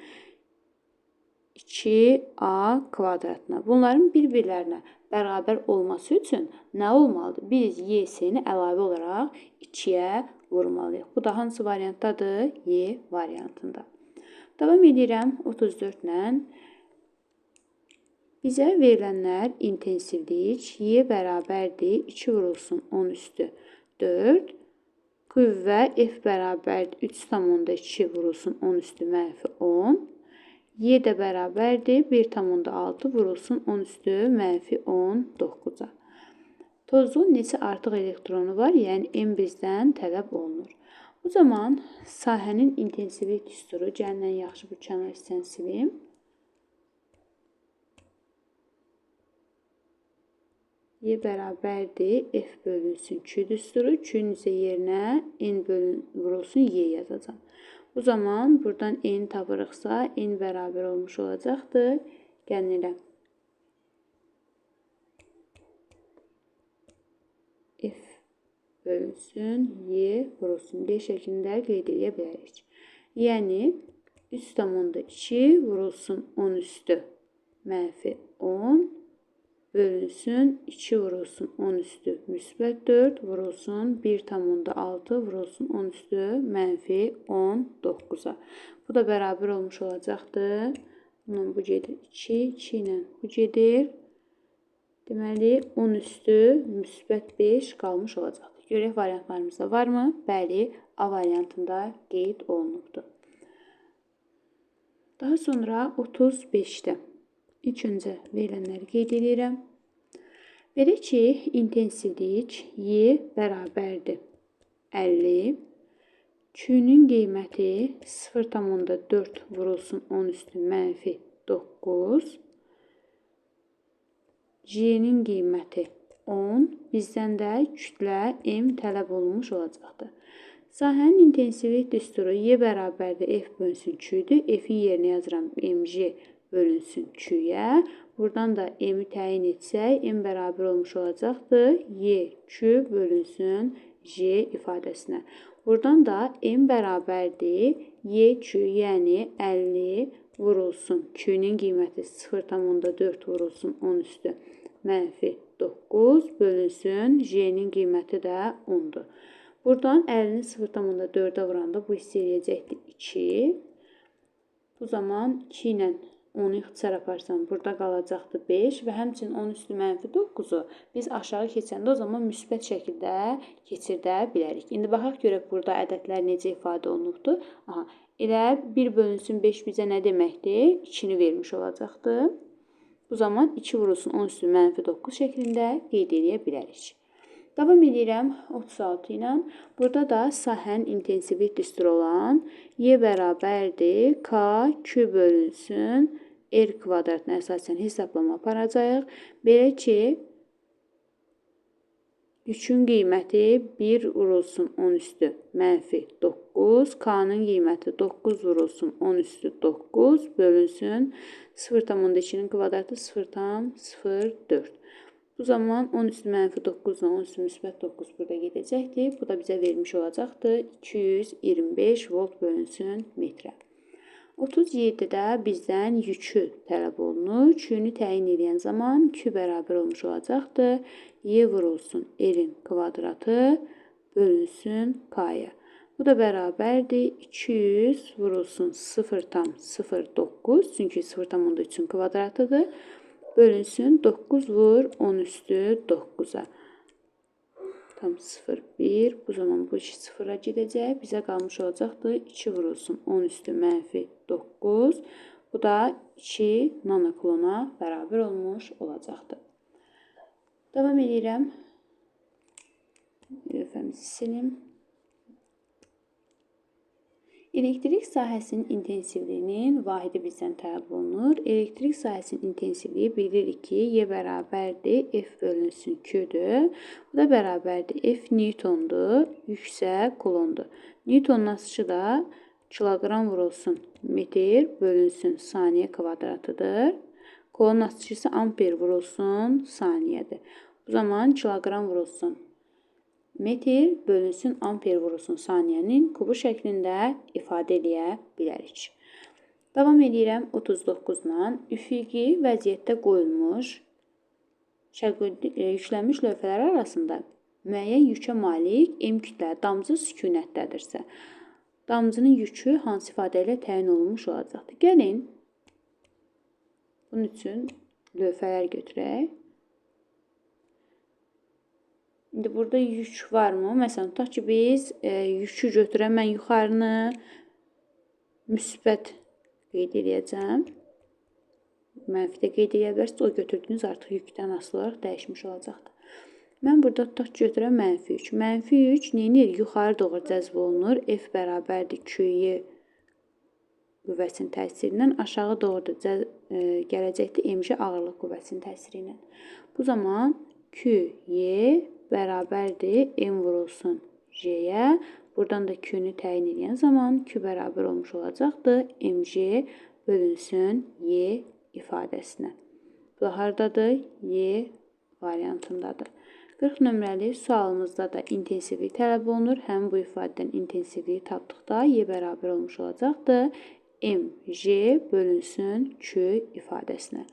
2A kvadratına. Bunların bir-birlərinə bərabər olması üçün nə olmalıdır? Biz YC-ni əlavə olaraq 2-yə vurmalıyıq. Bu da hansı variantdadır? Y variantında. Davam edirəm 34-lə. Bizə verilənlər intensivlik Y bərabərdir 2 vurulsun 10 üstü 4. Qüvvə F bərabərdir 3,2 vurulsun 10 üstü mənfi 10. Y də bərabərdir 1,6 vurulsun 10 üstü mənfi 19-a. Tozun neçə artıq elektronu var? Yəni M bizdən tələb olunur. O zaman sahənin intensivlik düsturu, gəlin ən yaxşı bu kənar hissəni silim. Y bərabərdir F bölünsün Q düsturu. Q-ün isə yerinə N vurulsun Y yazacağım. Bu zaman buradan N tapırıqsa N bərabər olmuş olacaqdır. Gəlin elə F bölünsün Y vurulsun D şəklində qeyd edə bilərik. Yəni 3,2 vurulsun 10 üstü mənfi 10 bölünsün 2 vurulsun 10 üstü müsbət 4 vurulsun 1,6 vurulsun 10 üstü mənfi 19-a. Bu da bərabər olmuş olacaqdır. Bununla bu gedir 2, 2 ilə bu gedir. Deməli 10 üstü müsbət 5 qalmış olacaqdır. Görək variantlarımızda varmı? Bəli, A variantında qeyd olunubdur. Daha sonra 35-də. İlk öncə verilənləri qeyd edirəm. Belə ki, intensivlik Y bərabərdir 50. Q-nün qiyməti 0,4 vurulsun 10 üstü mənfi 9. J-nin qiyməti 10. Bizdən də kütlə M tələb olunmuş olacaqdır. Sahənin intensivlik düsturu Y bərabərdir F bölünsün Q-dür. F-in yerinə yazıram MJ bölünsün Q-yə. Buradan da M-i təyin etsək, M bərabər olmuş olacaqdır. Y, Q bölünsün J ifadəsinə. Buradan da M bərabərdir. Y, Q, yəni 50 vurulsun. Q-nin qiyməti 0,4 vurulsun 10 üstü mənfi 9 bölünsün. J-nin qiyməti də 10-dur. Buradan 50-ni 0,4-ə vuranda bu hissə eləyəcəkdir 2. Bu zaman 2 ilə 10-u ixtisar aparsam, burada qalacaqdır 5 və həmçinin 10 üstü mənfi 9-u biz aşağı keçəndə o zaman müsbət şəkildə keçirdə bilərik. İndi baxaq görək burada ədədlər necə ifadə olunubdur. Aha, elə 1 bölünsün 5 bizə nə deməkdir? 2-ni vermiş olacaqdır. Bu zaman 2 vurulsun 10 üstü mənfi 9 şəklində qeyd edə bilərik. Davam edirəm 36 ilə. Burada da sahənin intensivlik düsturu olan y bərabərdir k q bölünsün r kvadratına əsasən hesablama aparacağıq. Belə ki, yükün qiyməti 1 vurulsun 10 üstü mənfi 9, k-nın qiyməti 9 vurulsun 10 üstü 9 bölünsün 0,2-nin kvadratı 0,04. Bu zaman 10 üstü mənfi 9 ilə 10 üstü müsbət 9 burada gedəcəkdir. Bu da bizə vermiş olacaqdır. 225 volt bölünsün metrə. 37-də bizdən yükü tələb olunur. Yükünü təyin edən zaman Q bərabər olmuş olacaqdır. Y vurulsun R-in kvadratı bölünsün K-ya. Bu da bərabərdir. 200 vurulsun 0,09. Çünki 0,3-ün kvadratıdır. Bölünsün 9 vur 10 üstü 9-a. Tam 0,1. Bu zaman bu işi sıfıra gedəcək. Bizə qalmış olacaqdır. 2 vurulsun 10 üstü mənfi 9. Bu da 2 nanoklona bərabər olmuş olacaqdır. Davam edirəm. Lövhəmizi silim. Elektrik sahəsinin intensivliyinin vahidi bizdən tələb olunur. Elektrik sahəsinin intensivliyi bilirik ki, Y bərabərdir, F bölünsün Q-dür. Bu da bərabərdir, F newtondur, yük isə kulondur. Newtonun asışı da kiloqram vurulsun metr bölünsün saniyə kvadratıdır. Kulonun asışı isə amper vurulsun saniyədir. Bu zaman kiloqram vurulsun metr bölünsün amper vurulsun saniyənin kubu şəklində ifadə edə bilərik. Davam edirəm 39-la. Üfüqi vəziyyətdə qoyulmuş yüklənmiş lövhələr arasında müəyyən yükə malik M kütlə damcı sükunətdədirsə, damcının yükü hansı ifadə ilə təyin olunmuş olacaqdır? Gəlin, bunun üçün lövhələr götürək. İndi burada yük varmı? Məsələn, tutaq ki, biz yükü götürəm, mən yuxarını müsbət qeyd edəcəm. Mənfi də qeyd edə bilərsiniz. O götürdüyünüz artıq yükdən asılı olaraq dəyişmiş olacaqdır. Mən burada tutaq ki, götürəm mənfi yük. Mənfi yük neyinir? Yuxarı doğru cəzb olunur. F bərabərdir Q-Y qüvvəsinin təsirindən. Aşağı doğru da gələcəkdir MC ağırlıq qüvvəsinin təsiri ilə. Bu zaman Q-Y bərabərdir M vurulsun J-yə. Buradan da Q-nü təyin edən zaman Q bərabər olmuş olacaqdır. MC bölünsün Y ifadəsinə. Bu da haradadır? Y variantındadır. 40 nömrəli sualımızda da intensivlik tələb olunur. Həmin bu ifadədən intensivliyi tapdıqda Y bərabər olmuş olacaqdır. MC bölünsün Q ifadəsinə.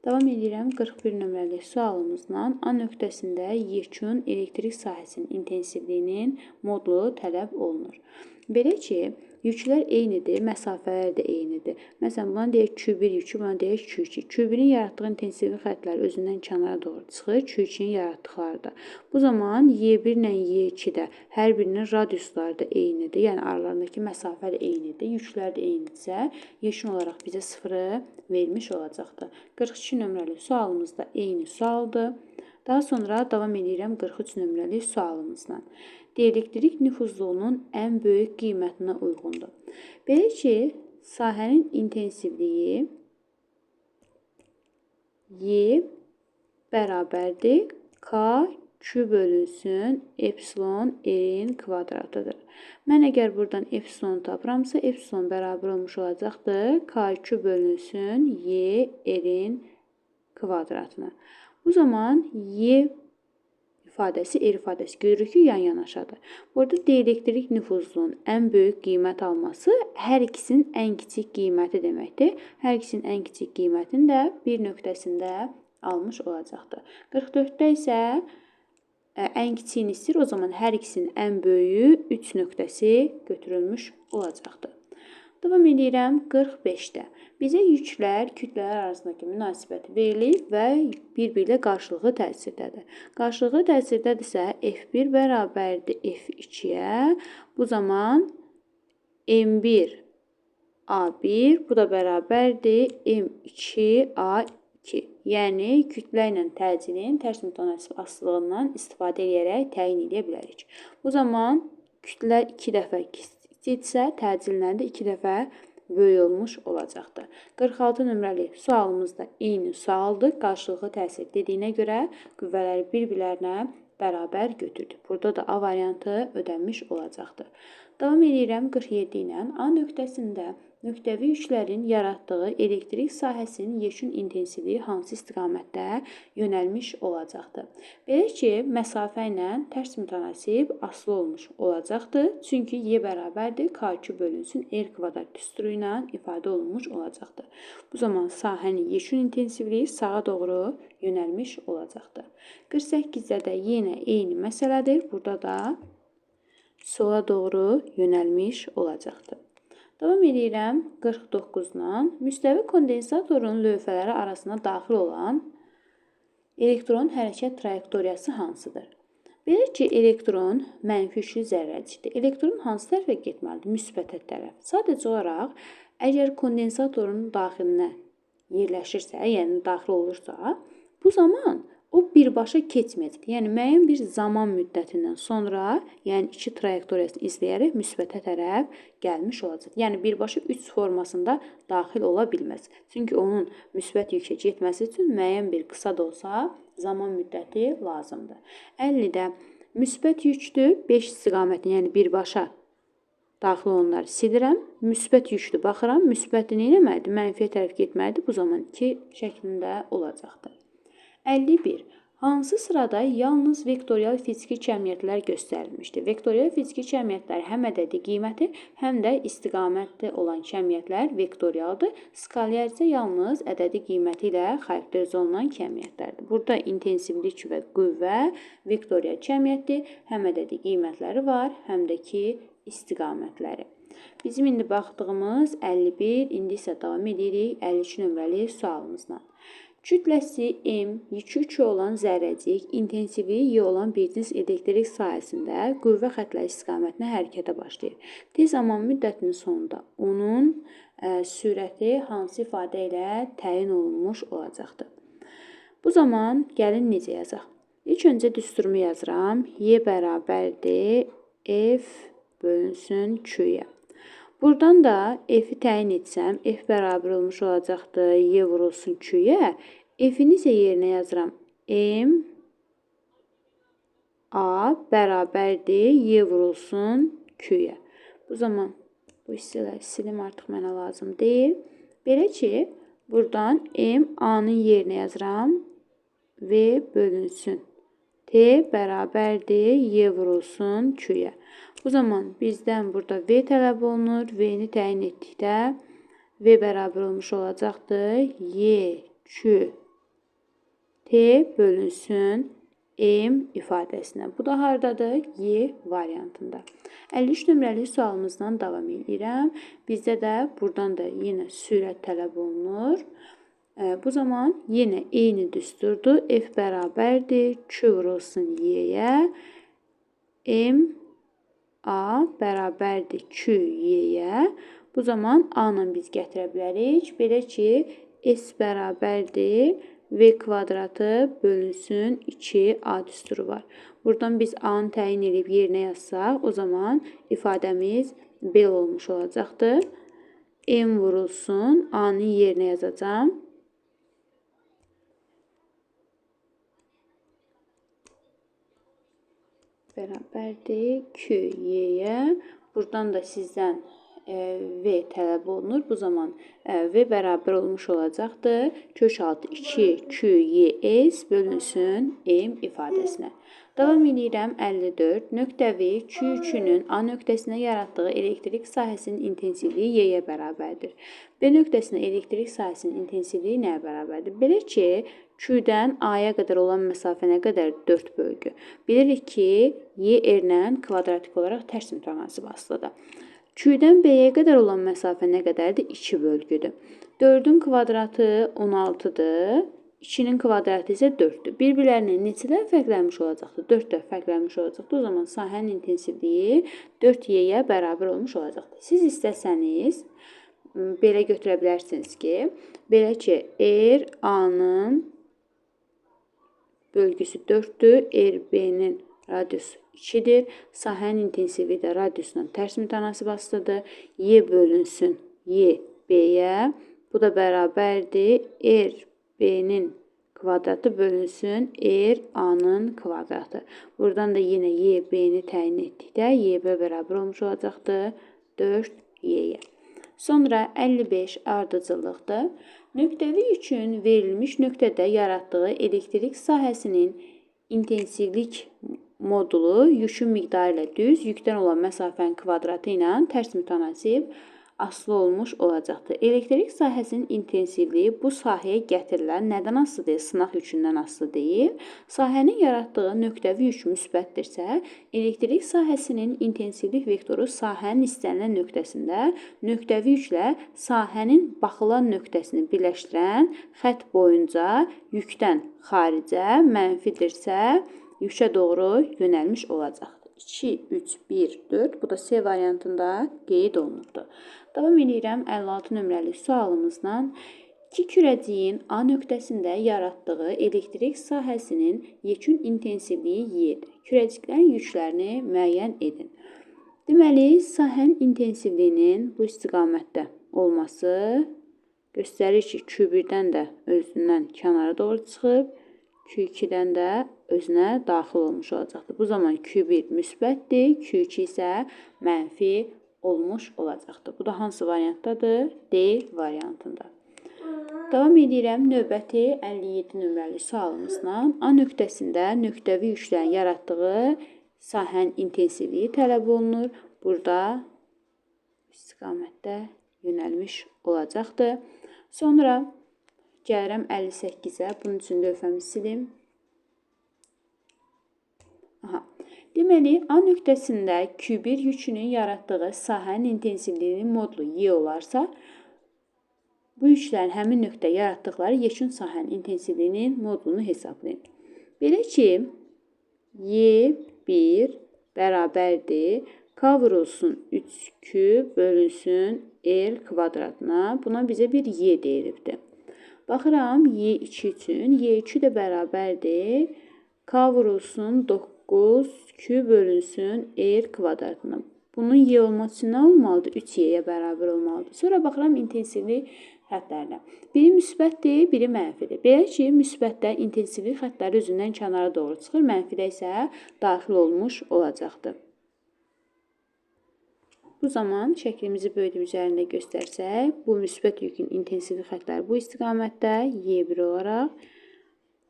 Davam edirəm 41 nömrəli sualımızla. A nöqtəsində yekun elektrik sahəsinin intensivliyinin modulu tələb olunur. Belə ki, yüklər eynidir, məsafələr də eynidir. Məsələn, buna deyək Q1 yükü, buna deyək Q2. Q1-in yaratdığı intensivlik xəttləri özündən kənara doğru çıxır, Q2-nin yaratdıqları da. Bu zaman Y1 ilə Y2 də hər birinin radiusları da eynidir, yəni aralarındakı məsafə də eynidir, yüklər də eynidirsə, yekun olaraq bizə sıfırı vermiş olacaqdır. 42 nömrəli sualımız da eyni sualdır. Daha sonra davam edirəm 43 nömrəli sualımızla. Dielektrik nüfuzluğunun ən böyük qiymətinə uyğundur. Belə ki, sahənin intensivliyi Y bərabərdir K Q bölünsün epsilon R-in kvadratıdır. Mən əgər buradan epsilon tapıramsa, epsilon bərabər olmuş olacaqdır. K2 bölünsün Y R-in kvadratına. Bu zaman Y ifadəsi, R ifadəsi görürük ki, yan-yanaşadır. Burada dielektrik nüfuzluğun ən böyük qiymət alması hər ikisinin ən kiçik qiyməti deməkdir. Hər ikisinin ən kiçik qiymətini də bir nöqtəsində almış olacaqdır. 44-də isə ən kiçiyini istəyir, o zaman hər ikisinin ən böyüyü 3 nöqtəsi götürülmüş olacaqdır. Davam edirəm 45-də. Bizə yüklər kütlələr arasındakı münasibəti verilib və bir-biri ilə qarşılıqlı təsirdədir. Qarşılıqlı təsirdədirsə F1 bərabərdir F2-yə. Bu zaman M1 A1, bu da bərabərdir M2A2. Yəni, kütlə ilə təcilin tərs mütənasib asılılığından istifadə edərək təyin edə bilərik. Bu zaman kütlə 2 dəfə kiçilsə, təcillər də 2 dəfə böyük olmuş olacaqdır. 46 nömrəli sualımızda eyni sualdır. Qarşılıqlı təsir dediyinə görə qüvvələri bir-birlərinə bərabər götürdük. Burada da A variantı ödənmiş olacaqdır. Davam edirəm 47 ilə. A nöqtəsində nöqtəvi yüklərin yaratdığı elektrik sahəsinin yekun intensivliyi hansı istiqamətdə yönəlmiş olacaqdır? Belə ki, məsafə ilə tərs mütənasib asılı olmuş olacaqdır. Çünki Y bərabərdir K2 bölünsün R kvadrat düsturu ilə ifadə olunmuş olacaqdır. Bu zaman sahənin yekun intensivliyi sağa doğru yönəlmiş olacaqdır. 48-də də yenə eyni məsələdir. Burada da sola doğru yönəlmiş olacaqdır. Davam edirəm 49-dan. Müstəvi kondensatorun lövhələri arasına daxil olan elektron hərəkət trayektoriyası hansıdır? Belə ki, elektron mənfi yüklü zərrəcikdir. Elektron hansı tərəfə getməlidir? Müsbətə tərəf. Sadəcə olaraq, əgər kondensatorun daxilinə yerləşirsə, yəni daxil olursa, bu zaman o birbaşa keçməyəcək. Yəni, müəyyən bir zaman müddətindən sonra, yəni 2 trayektoriyasını izləyərək müsbətə tərəf gəlmiş olacaq. Yəni, birbaşa 3 formasında daxil ola bilməz. Çünki onun müsbət yükə getməsi üçün müəyyən bir qısa da olsa zaman müddəti lazımdır. 50-də müsbət yükdür, 5 istiqamətini, yəni birbaşa daxil olanları silirəm. Müsbət yüklü baxıram. Müsbəti nə etməlidir? Mənfiyə tərəf getməlidir. Bu zaman 2 şəklində olacaqdır. 51. Hansı sırada yalnız vektorial fiziki cəmiyyətlər göstərilmişdir? Vektorial fiziki cəmiyyətlər həm ədədi qiyməti, həm də istiqamətli olan cəmiyyətlər vektorialdır. Skalyer isə yalnız ədədi qiyməti ilə xarakterizə olunan cəmiyyətlərdir. Burada intensivlik və qüvvə vektorial cəmiyyətdir. Həm ədədi qiymətləri var, həm də ki istiqamətləri. Bizim indi baxdığımız 51, indi isə davam edirik 52 nömrəli sualımızla. Kütləsi M, yükü 2 olan zərrəcik, intensivliyi Y olan bir cins elektrik sahəsində qüvvə xətləri istiqamətinə hərəkətə başlayır. Tez zaman müddətinin sonunda onun sürəti hansı ifadə ilə təyin olunmuş olacaqdır? Bu zaman gəlin necə yazaq? İlk öncə düsturumu yazıram. Y bərabərdir F bölünsün Q-yə. Buradan da F-i təyin etsəm, F bərabər olmuş olacaqdır, Y vurulsun Q-yə. F-ini isə yerinə yazıram. M A bərabərdir, Y vurulsun Q-yə. Bu zaman bu hissələri silim, artıq mənə lazım deyil. Belə ki, buradan M A-nın yerinə yazıram. V bölünsün T bərabərdir, Y vurulsun Q-yə. Bu zaman bizdən burada V tələb olunur. V-ni təyin etdikdə V bərabər olmuş olacaqdır. Y, Q, T bölünsün M ifadəsinə. Bu da haradadır? Y variantında. 53 nömrəli sualımızdan davam edirəm. Bizdə də buradan da yenə sürət tələb olunur. Bu zaman yenə eyni düsturdur. F bərabərdir. Q vurulsun Y-yə. M A bərabərdir Q, Y-yə. Bu zaman A-la biz gətirə bilərik. Belə ki, S bərabərdir V kvadratı bölünsün 2A düsturu var. Buradan biz A-nı təyin edib yerinə yazsaq, o zaman ifadəmiz belə olmuş olacaqdır. M vurulsun, A-nın yerinə yazacağım. Bərabərdir Q, Y-yə. Buradan da sizdən V tələb olunur. Bu zaman V bərabər olmuş olacaqdır. Kök altı 2 Q, Y, S bölünsün M ifadəsinə. Davam edirəm 54. Nöqtəvi Q2-nün A nöqtəsinə yaratdığı elektrik sahəsinin intensivliyi Y-yə bərabərdir. B nöqtəsinə elektrik sahəsinin intensivliyi nəyə bərabərdir? Belə ki, Q-dən A-ya qədər olan məsafə nə qədər? 4 bölgü. Bilirik ki, Y R-lə kvadratik olaraq tərs mütənasib asılıdır. Q-dən B-yə qədər olan məsafə nə qədərdir? 2 bölgüdür. 4-ün kvadratı 16-dır. 2-nin kvadratı isə 4-dür. Bir-birlərindən neçə dəfə fərqlənmiş olacaqdır? 4 dəfə fərqlənmiş olacaqdır. O zaman sahənin intensivliyi 4y-yə bərabər olmuş olacaqdır. Siz istəsəniz belə götürə bilərsiniz ki, belə ki, R-A-nın bölgüsü 4-dür, R-B-nin radiusu 2-dir. Sahənin intensivliyi də radiusla tərs mütənasib asılıdır. Y bölünsün Y B-yə. Bu da bərabərdir. R-B-nin kvadratı bölünsün R-A-nın kvadratı. Buradan da yenə Y B-ni təyin etdikdə Y-B bərabər olmuş olacaqdır 4Y-yə. Sonra 55 ardıcıllıqdır. Nöqtəvi yükün verilmiş nöqtədə yaratdığı elektrik sahəsinin intensivlik modulu yükün miqdarı ilə düz, yükdən olan məsafənin kvadratı ilə tərs mütənasib asılı olmuş olacaqdır. Elektrik sahəsinin intensivliyi bu sahəyə gətirilən nədən asılı deyil? Sınaq yükündən asılı deyil. Sahənin yaratdığı nöqtəvi yük müsbətdirsə, elektrik sahəsinin intensivlik vektoru sahənin istənilən nöqtəsində nöqtəvi yüklə sahənin baxılan nöqtəsini birləşdirən xətt boyunca yükdən xaricə mənfidirsə, yükə doğru yönəlmiş olacaqdır. 2, 3, 1, 4. Bu da C variantında qeyd olunubdur. Davam edirəm 56 nömrəli sualımızla. İki kürəciyin A nöqtəsində yaratdığı elektrik sahəsinin yekun intensivliyi Y-dir. Kürəciklərin yüklərini müəyyən edin. Deməli, sahənin intensivliyinin bu istiqamətdə olması göstərir ki, Q1-dən də özündən kənara doğru çıxıb, Q2-dən də özünə daxil olmuş olacaqdır. Bu zaman Q1 müsbətdir, Q2 isə mənfi olmuş olacaqdır. Bu da hansı variantdadır? D variantında. Davam edirəm növbəti 57 nömrəli sualımızla. A nöqtəsində nöqtəvi yüklərin yaratdığı sahənin intensivliyi tələb olunur. Burada istiqamətdə yönəlmiş olacaqdır. Sonra gəlirəm 58-ə. Bunun üçün lövhəmi silim. Deməli, A nöqtəsində Q1 yükünün yaratdığı sahənin intensivliyinin modulu Y olarsa, bu yüklərin həmin nöqtə yaratdıqları yekun sahənin intensivliyinin modulunu hesablayın. Belə ki, Y1 bərabərdir. K vurulsun 3Q bölünsün R kvadratına. Buna bizə bir Y deyilibdir. Baxıram Y2 üçün. Y2 də bərabərdir. K vurulsun 9Q bölünsün R kvadratına. Bunun Y olması üçün nə olmalıdır? 3Y'yə bərabər olmalıdır. Sonra baxıram intensivlik xəttlərinə. Biri müsbətdir, biri mənfidir. Belə ki, müsbətdə intensivlik xəttləri özündən kənara doğru çıxır, mənfidə isə daxil olmuş olacaqdır. Bu zaman şəklimizi böyüdüb üzərində göstərsək, bu müsbət yükün intensivlik xəttləri bu istiqamətdə Y1 olaraq,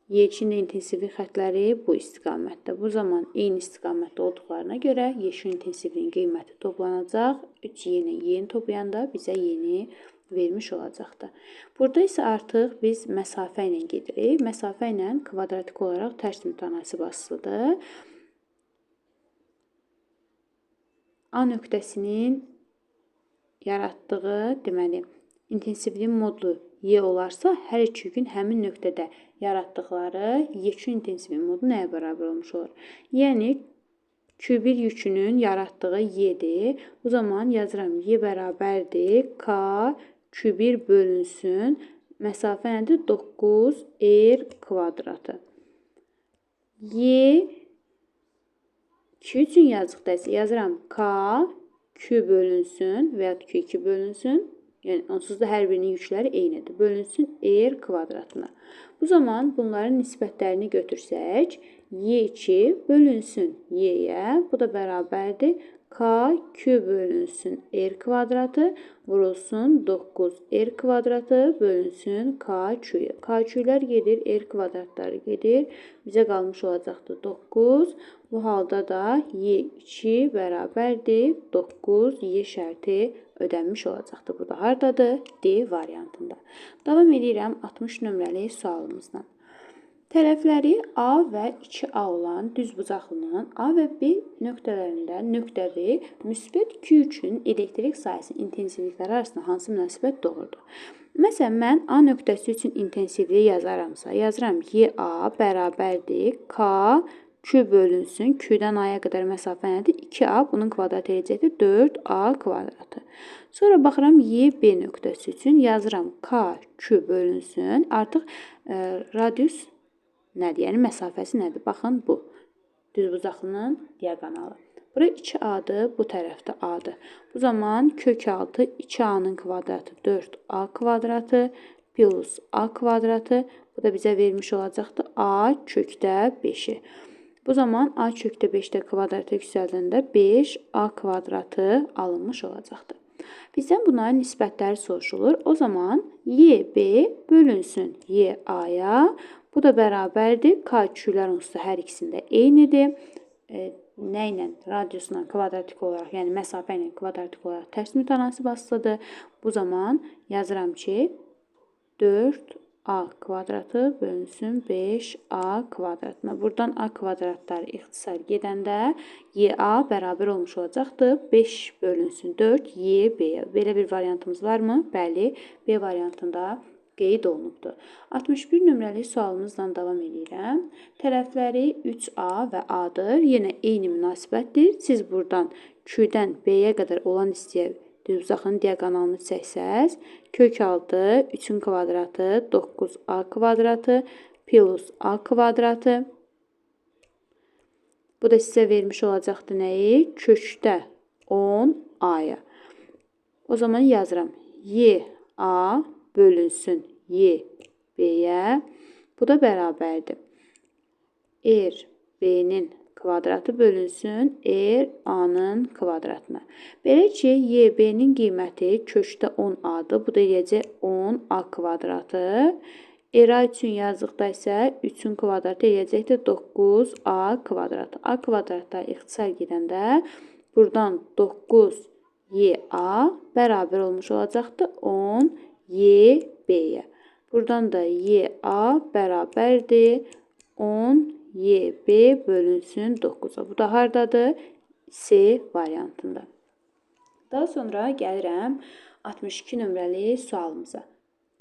Y2-nin intensivlik xəttləri bu istiqamətdə. Bu zaman eyni istiqamətdə olduqlarına görə Y2 intensivliyin qiyməti toplanacaq. 3 Y-ni Y-ni toplayanda bizə Y-ni vermiş olacaqdır. Burada isə artıq biz məsafə ilə gedirik. Məsafə ilə kvadratik olaraq tərs mütənasib asılıdır. A nöqtəsinin yaratdığı, deməli, intensivliyin modulu Y olarsa, hər iki yükün həmin nöqtədə yaratdıqları yekun intensivliyin modulu nəyə bərabər olmuş olur? Yəni, Q1 yükünün yaratdığı Y-dir. Bu zaman yazıram, Y bərabərdir. K Q1 bölünsün. Məsafə nədir? 9R kvadratı. Y Q üçün yazıqdaysa yazıram K Q bölünsün və ya Q2 bölünsün. Yəni, onsuz da hər birinin yükləri eynidir. Bölünsün R kvadratına. Bu zaman bunların nisbətlərini götürsək, Y2 bölünsün Y-yə. Bu da bərabərdir. K Q bölünsün R kvadratı vurulsun 9R kvadratı bölünsün K Q-yə. K Q-lər gedir, R kvadratları gedir. Bizə qalmış olacaqdır 9. Bu halda da Y2 bərabərdir 9. Y şərti ödənmiş olacaqdır. Bu da hardadır? D variantında. Davam edirəm 60 nömrəli sualımızdan. Tərəfləri A və 2A olan düzbucaqlının A və B nöqtələrində nöqtəvi müsbət Q üçün elektrik sahəsinin intensivlikləri arasında hansı münasibət doğrudur? Məsələn, mən A nöqtəsi üçün intensivliyi yazaramsa, yazıram YA bərabərdir K Q bölünsün. Q-dən A-ya qədər məsafə nədir? 2A. Bunun kvadratı eləyəcəkdir 4A kvadratı. Sonra baxıram YB nöqtəsi üçün yazıram K Q bölünsün. Artıq radius nədir? Yəni məsafəsi nədir? Baxın bu. Düzbucaqlının diaqonalı. Bura 2A-dır, bu tərəfdə A-dır. Bu zaman kök altı 2A-nın kvadratı 4A kvadratı plus A kvadratı. Bu da bizə vermiş olacaqdır A kökdə 5-i. Bu zaman A kökdə 5-də kvadratı yüksəldəndə 5A kvadratı alınmış olacaqdır. Bizdən bunların nisbətləri soruşulur. O zaman YB bölünsün YA-ya. Bu da bərabərdir. K-Q'lər onsuz da hər ikisində eynidir. Nə ilə? Radiusla kvadratik olaraq, yəni məsafə ilə kvadratik olaraq tərs mütənasib asılıdır. Bu zaman yazıram ki, 4A kvadratı bölünsün 5A kvadratına. Buradan A kvadratları ixtisar gedəndə YA bərabər olmuş olacaqdır. 5 bölünsün 4 YB. Belə bir variantımız varmı? Bəli, B variantında qeyd olunubdur. 61 nömrəli sualımızla davam edirəm. Tərəfləri 3A və A-dır. Yenə eyni münasibətdir. Siz buradan Q-dən B-yə qədər olan hissəyə düzbucaqlının diaqonalını çəksəz, kök altı 3-ün kvadratı 9A kvadratı plus A kvadratı. Bu da sizə vermiş olacaqdır nəyi? Kökdə 10A-ya. O zaman yazıram. YA bölünsün YB-yə. Bu da bərabərdir. RB-nin kvadratı bölünsün RA-nın kvadratına. Belə ki, YB-nin qiyməti kökdə 10A-dır. Bu da eləyəcək 10A kvadratı. RA üçün yazdıqda isə 3-ün kvadratı eləyəcəkdir 9A kvadratı. A kvadratlar ixtisar gedəndə buradan 9YA bərabər olmuş olacaqdır 10YB-yə. Buradan da YA bərabərdir 10YB bölünsün 9-a. Bu da hardadır? C variantında. Daha sonra gəlirəm 62 nömrəli sualımıza.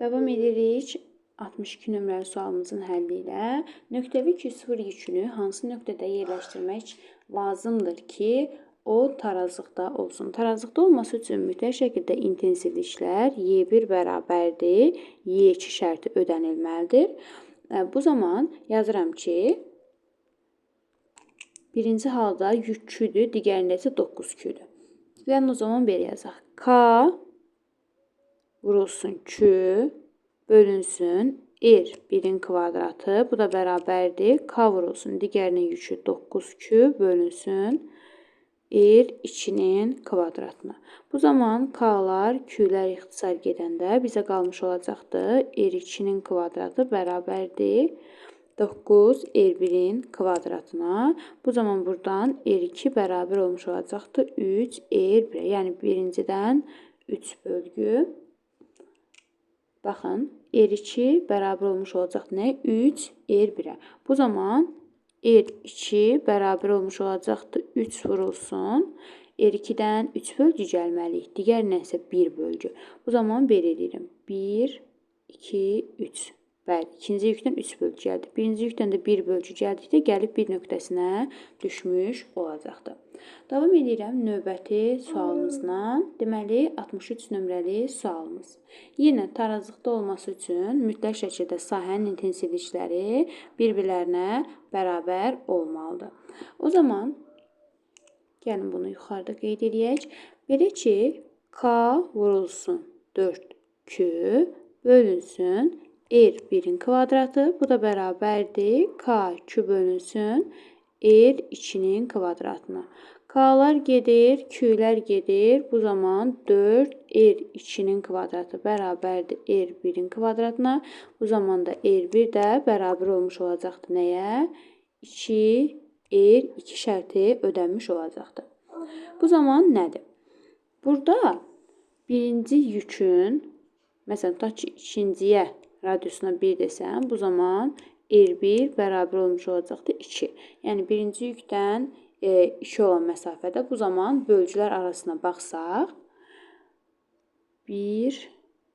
Davam edirik 62 nömrəli sualımızın həlli ilə. Nöqtəvi Q0 yükünü hansı nöqtədə yerləşdirmək lazımdır ki, o tarazlıqda olsun. Tarazlıqda olması üçün mütləq şəkildə intensivliklər Y1 bərabərdir, Y2 şərti ödənilməlidir. Bu zaman yazıram ki, birinci halda yük Q-dür, digərində isə 9 Q-dür. Yəni o zaman belə yazaq. K vurulsun Q bölünsün R1-in kvadratı. Bu da bərabərdir. K vurulsun digərinin yükü 9Q bölünsün R2-nin kvadratına. Bu zaman K-lar Q-lər ixtisar gedəndə bizə qalmış olacaqdır. R2-nin kvadratı bərabərdir 9 R1-in kvadratına. Bu zaman buradan R2 bərabər olmuş olacaqdır 3 R1. Yəni birincidən 3 bölgü. Baxın, R2 bərabər olmuş olacaq nə? 3 R1-ə. Bu zaman R2 bərabər olmuş olacaqdır 3 vurulsun. R2-dən 3 bölgü gəlməliyik. Digərindən isə 1 bölgü. Bu zaman belə edirəm. 1, 2, 3. Bəli, ikinci yükdən 3 bölgü gəldi. Birinci yükdən də 1 bölgü gəldikdə gəlib bir nöqtəsinə düşmüş olacaqdır. Davam edirəm növbəti sualımızla. Deməli, 63 nömrəli sualımız. Yenə tarazlıqda olması üçün mütləq şəkildə sahənin intensivlikləri bir-birlərinə bərabər olmalıdır. O zaman, gəlin bunu yuxarıda qeyd edək. Belə ki, K vurulsun 4Q bölünsün R1-in kvadratı. Bu da bərabərdir. K2 bölünsün R2-nin kvadratına. K-lar gedir, Q-lər gedir. Bu zaman 4 R2-nin kvadratı bərabərdir R1-in kvadratına. Bu zaman da R1 də bərabər olmuş olacaqdır nəyə? 2 R2 şərti ödənmiş olacaqdır. Bu zaman nədir? Burada birinci yükün, məsələn, tutaq ki, ikinciyə radiusuna 1 desəm, bu zaman R1 bərabər olmuş olacaqdır 2. Yəni birinci yükdən 2 olan məsafədə bu zaman bölgülər arasına baxsaq 1,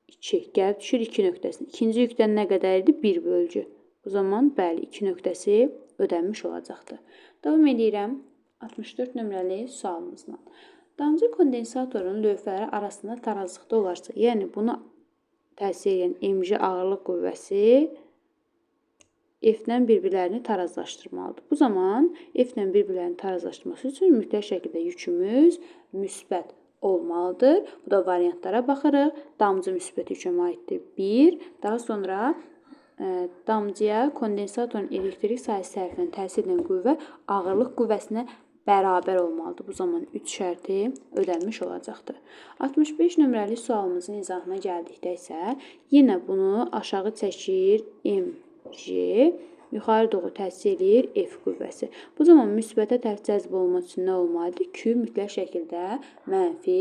2 gəlib düşür 2 nöqtəsini. İkinci yükdən nə qədər idi? 1 bölgü. Bu zaman bəli 2 nöqtəsi ödənmiş olacaqdır. Davam edirəm 64 nömrəli sualımızla. Damcı kondensatorun lövhələri arasında tarazlıqda olarsa, yəni buna təsir edən mg ağırlıq qüvvəsi F-dən bir-birlərini tarazlaşdırmalıdır. Bu zaman F-dən bir-birlərini tarazlaşdırması üçün mütləq şəkildə yükümüz müsbət olmalıdır. Bu da variantlara baxırıq. Damcı müsbət yükə aiddir 1. Daha sonra damcıya kondensatorun elektrik sahəsi tərəfindən təsir edən qüvvə ağırlıq qüvvəsinə bərabər olmalıdır. Bu zaman 3 şərti ödənmiş olacaqdır. 65 nömrəli sualımızın izahına gəldikdə isə yenə bunu aşağı çəkir mg, yuxarı doğru təsir edir F qüvvəsi. Bu zaman müsbətə tərəf cəzb olması üçün nə olmalıdır? Q mütləq şəkildə mənfi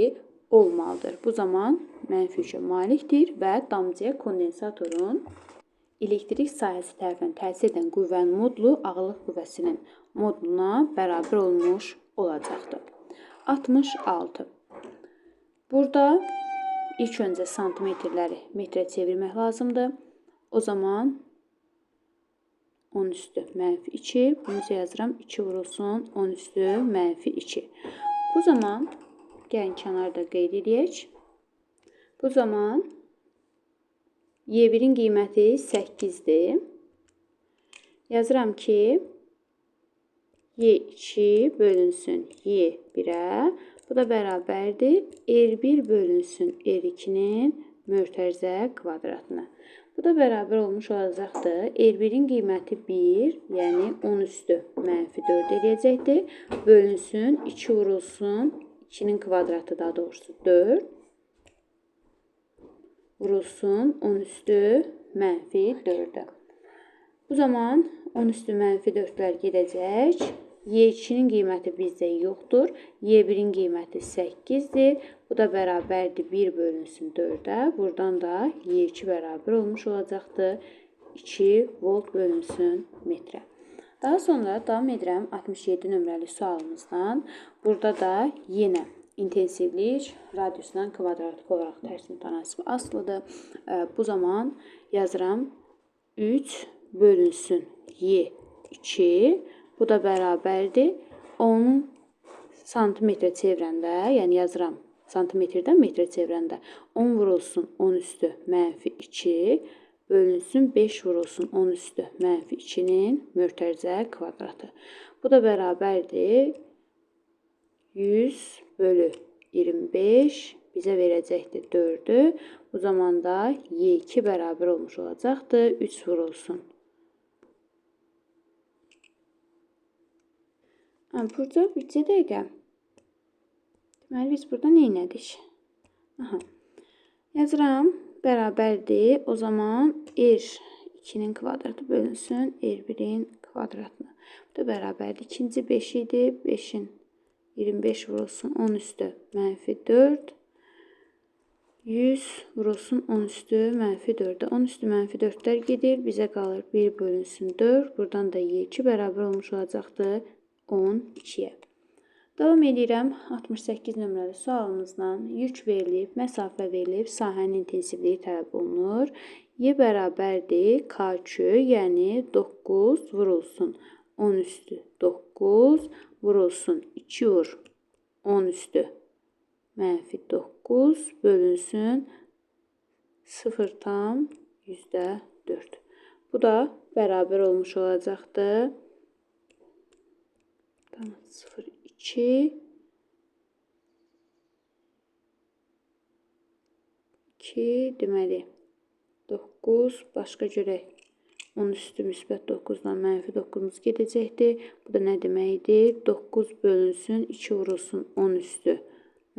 olmalıdır. Bu zaman mənfi yükə malikdir və damcıya kondensatorun elektrik sahəsi tərəfindən təsir edən qüvvənin modulu ağırlıq qüvvəsinin moduluna bərabər olmuş olacaqdır. 66. Burada ilk öncə santimetrləri metrə çevirmək lazımdır. O zaman 10 üstü mənfi 2. Bunu yazıram 2 vurulsun 10 üstü mənfi 2. Bu zaman gəlin kənarda qeyd edək. Bu zaman Y1-in qiyməti 8-dir. Yazıram ki, Y2 bölünsün Y1-ə. Bu da bərabərdir. R1 bölünsün R2-nin mötərizə kvadratına. Bu da bərabər olmuş olacaqdır. R1-in qiyməti 1, yəni 10 üstü mənfi 4 edəcəkdir. Bölünsün, 2 vurulsun, 2-nin kvadratı daha doğrusu 4. Vurulsun 10 üstü mənfi 4-ə. Bu zaman 10 üstü mənfi 4-lər gedəcək. Y2-nin qiyməti bizdə yoxdur. Y1-in qiyməti 8-dir. Bu da bərabərdir 1 bölünsün 4-ə. Buradan da Y2 bərabər olmuş olacaqdır. 2 volt bölünsün metrə. Daha sonra davam edirəm 67 nömrəli sualımızdan. Burada da yenə intensivlik radiusdan kvadratik olaraq tərs mütənasibi asılıdır. Bu zaman yazıram 3 bölünsün Y2. Bu da bərabərdir. Onu santimetrə çevirəndə, yəni yazıram santimetrdən metrə çevirəndə 10 vurulsun 10 üstü mənfi 2 bölünsün 5 vurulsun 10 üstü mənfi 2-nin mötərizə kvadratı. Bu da bərabərdir 100 bölü 25 bizə verəcəkdir 4-ü. Bu zaman da Y2 bərabər olmuş olacaqdır 3 vurulsun. Burada bircə dəqiqə. Deməli, biz burada nə elədik? Yazıram, bərabərdir. O zaman R2-nin kvadratı bölünsün R1-in kvadratına. Bu da bərabərdir. İkinci 5 idi. 5-in 25 vurulsun 10 üstü mənfi 4. 100 vurulsun 10 üstü mənfi 4-ə. 10 üstü mənfi 4-lər gedir. Bizə qalır 1 bölünsün 4. Buradan da Y2 bərabər olmuş olacaqdır 12-yə. Davam edirəm 68 nömrəli sualımızla. Yük verilib, məsafə verilib, sahənin intensivliyi tələb olunur. Y bərabərdir KQ, yəni 9 vurulsun 10 üstü 9 vurulsun 2 vur 10 üstü mənfi 9 bölünsün 0,4. Bu da bərabər olmuş olacaqdır. 0,2 deməli 9 başqa görək 10 üstü müsbət 9-dan mənfi 9-umuz gedəcəkdir. Bu da nə deməkdir? 9 bölünsün 2 vurulsun 10 üstü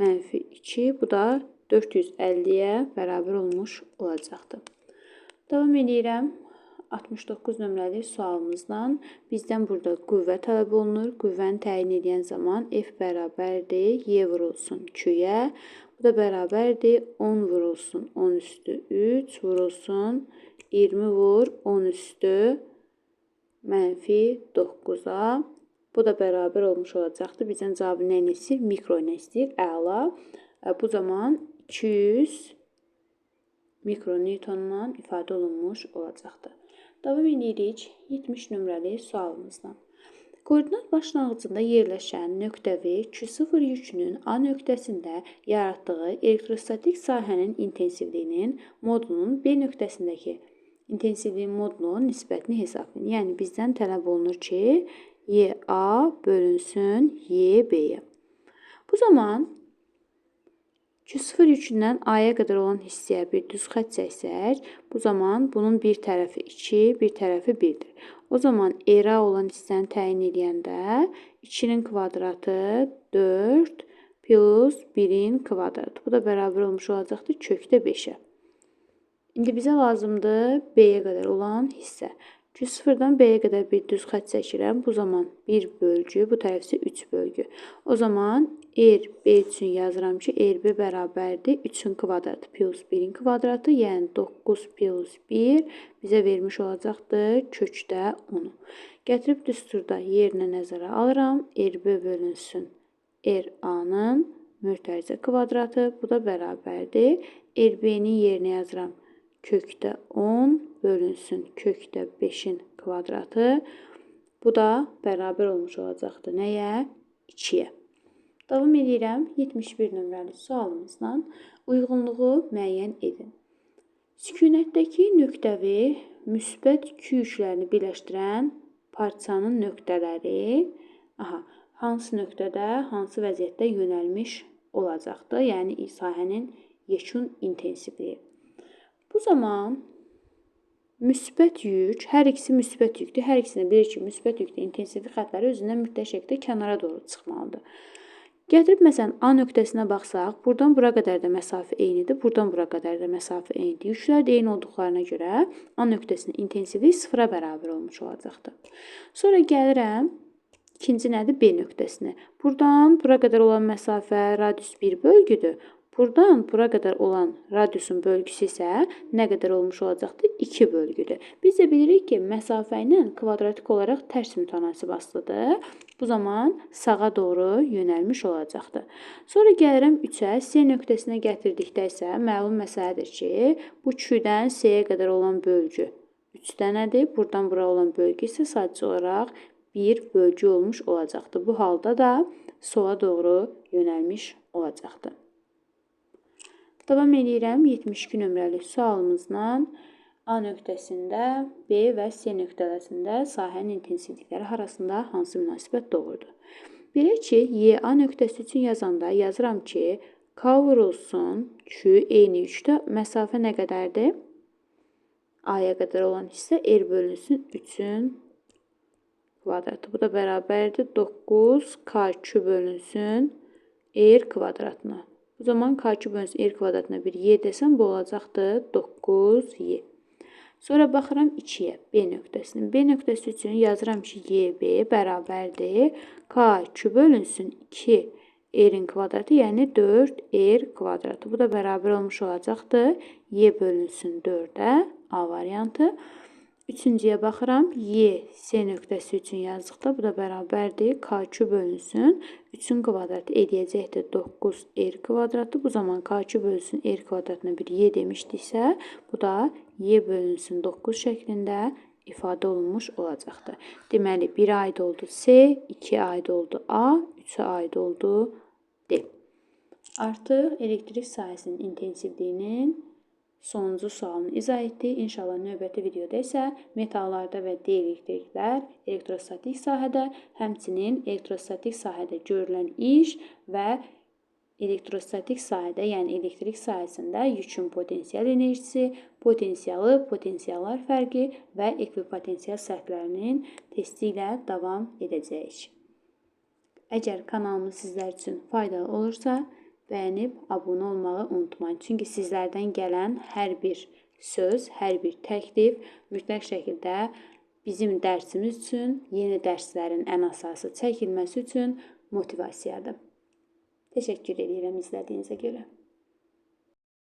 mənfi 2. Bu da 450-yə bərabər olmuş olacaqdır. Davam edirəm 69 nömrəli sualımızdan. Bizdən burada qüvvə tələb olunur. Qüvvəni təyin edən zaman F bərabərdir Y vurulsun Q-yə. Bu da bərabərdir 10 vurulsun 10 üstü 3 vurulsun 20 vur 10 üstü -9-a. Bu da bərabər olmuş olacaqdır. Bizdən cavabı nə istəyir? Mikro nə istəyir? Əla. Bu zaman 200 mikronewtondan ifadə olunmuş olacaqdır. Davam edirik 70 nömrəli sualımızdan. Koordinat başlanğıcında yerləşən nöqtəvi Q0 yükünün A nöqtəsində yaratdığı elektrostatik sahənin intensivliyinin modulunun B nöqtəsindəki intensivliyin modulunun nisbətini hesablayın. Yəni, bizdən tələb olunur ki, YA bölünsün YB-yə. Bu zaman Q0 yükündən A-ya qədər olan hissəyə bir düz xətt çəksək, bu zaman bunun bir tərəfi 2, bir tərəfi 1-dir. O zaman ERA olan hissəni təyin edəndə 2-nin kvadratı 4 plus 1-in kvadratı. Bu da bərabər olmuş olacaqdır kökdə 5-ə. İndi bizə lazımdır B-yə qədər olan hissə. Q0-dan B-yə qədər bir düz xətt çəkirəm. Bu zaman 1 bölgü, bu tərəf isə 3 bölgü. O zaman RB üçün yazıram ki, RB bərabərdir 3-ün kvadratı plus 1-in kvadratı, yəni 9 plus 1 bizə vermiş olacaqdır kökdə 10. Gətirib düsturda yerinə nəzərə alıram. RB bölünsün RA-nın mötərizə kvadratı, bu da bərabərdir. RB-nin yerinə yazıram. Kökdə 10 bölünsün kökdə 5-in kvadratı. Bu da bərabər olmuş olacaqdır. Nəyə? 2-yə. Davam edirəm 71 nömrəli sualımızdan. Uyğunluğu müəyyən edin. Sükunətdəki nöqtəvi müsbət Q yüklərini birləşdirən parçanın nöqtələri hansı nöqtədə, hansı vəziyyətdə yönəlmiş olacaqdır? Yəni, sahənin yekun intensivliyi. Bu zaman müsbət yük, hər ikisi müsbət yükdür. Hər ikisini bilir ki, müsbət yükdə intensivlik xətləri özündən mütləq şəkildə kənara doğru çıxmalıdır. Gətirib, məsələn, A nöqtəsinə baxsaq, buradan bura qədər də məsafə eynidir, buradan bura qədər də məsafə eynidir. Yüklər də eyni olduqlarına görə A nöqtəsinin intensivliyi 0-a bərabər olmuş olacaqdır. Sonra gəlirəm, ikinci nədir? B nöqtəsinə. Buradan bura qədər olan məsafə radius 1 bölgüdür. Buradan bura qədər olan radiusun bölgüsü isə nə qədər olmuş olacaqdır? 2 bölgüdür. Biz də bilirik ki, məsafə ilə kvadratik olaraq tərs mütənasib asılıdır. Bu zaman sağa doğru yönəlmiş olacaqdır. Sonra gəlirəm 3-ə. C nöqtəsinə gətirdikdə isə məlum məsələdir ki, bu Q-dən C-yə qədər olan bölgü 3 dənədir. Buradan bura olan bölgü isə sadəcə olaraq bir bölgü olmuş olacaqdır. Bu halda da sola doğru yönəlmiş olacaqdır. Davam edirəm 72 nömrəli sualımızla. A nöqtəsində, B və C nöqtələrində sahənin intensivlikləri arasında hansı münasibət doğrudur? Belə ki, YA nöqtəsi üçün yazanda yazıram ki, K vurulsun, Q eyni yükdə məsafə nə qədərdir? A-ya qədər olan hissə R bölünsün 3-ün kvadratı. Bu da bərabərdir 9 K2 bölünsün R kvadratına. O zaman K2 bölünsün R kvadratına bir Y desəm, bu olacaqdır 9Y. Sonra baxıram 2-yə, B nöqtəsinin. B nöqtəsi üçün yazıram ki, YB bərabərdir K2 bölünsün 2 R-in kvadratı, yəni 4R kvadratı. Bu da bərabər olmuş olacaqdır. Y bölünsün 4-ə, A variantı. Üçüncüyə baxıram, Y, C nöqtəsi üçün yazdıqda bu da bərabərdir. K2 bölünsün 3-ün kvadratı edəcəkdir 9R kvadratı. Bu zaman K2 bölünsün R kvadratına bir Y demişdiksə, bu da Y bölünsün 9 şəklində ifadə olunmuş olacaqdır. Deməli, 1-ə aid oldu C, 2-yə aid oldu A, 3-ə aid oldu D. Artıq elektrik sahəsinin intensivliyinin sonuncu sualını izah etdik. İnşallah növbəti videoda isə metallarda və dielektriklər elektrostatik sahədə, həmçinin elektrostatik sahədə görülən iş və elektrostatik sahədə, yəni elektrik sahəsində yükün potensial enerjisi, potensialı, potensiallar fərqi və ekvipotensial səhvlərinin testi ilə davam edəcəyik. Əgər kanalımız sizlər üçün faydalı olursa, bəyənib abunə olmağı unutmayın. Çünki sizlərdən gələn hər bir söz, hər bir təklif mütləq şəkildə bizim dərsimiz üçün, yeni dərslərin ən əsası çəkilməsi üçün motivasiyadır. Təşəkkür edirəm izlədiyinizə görə.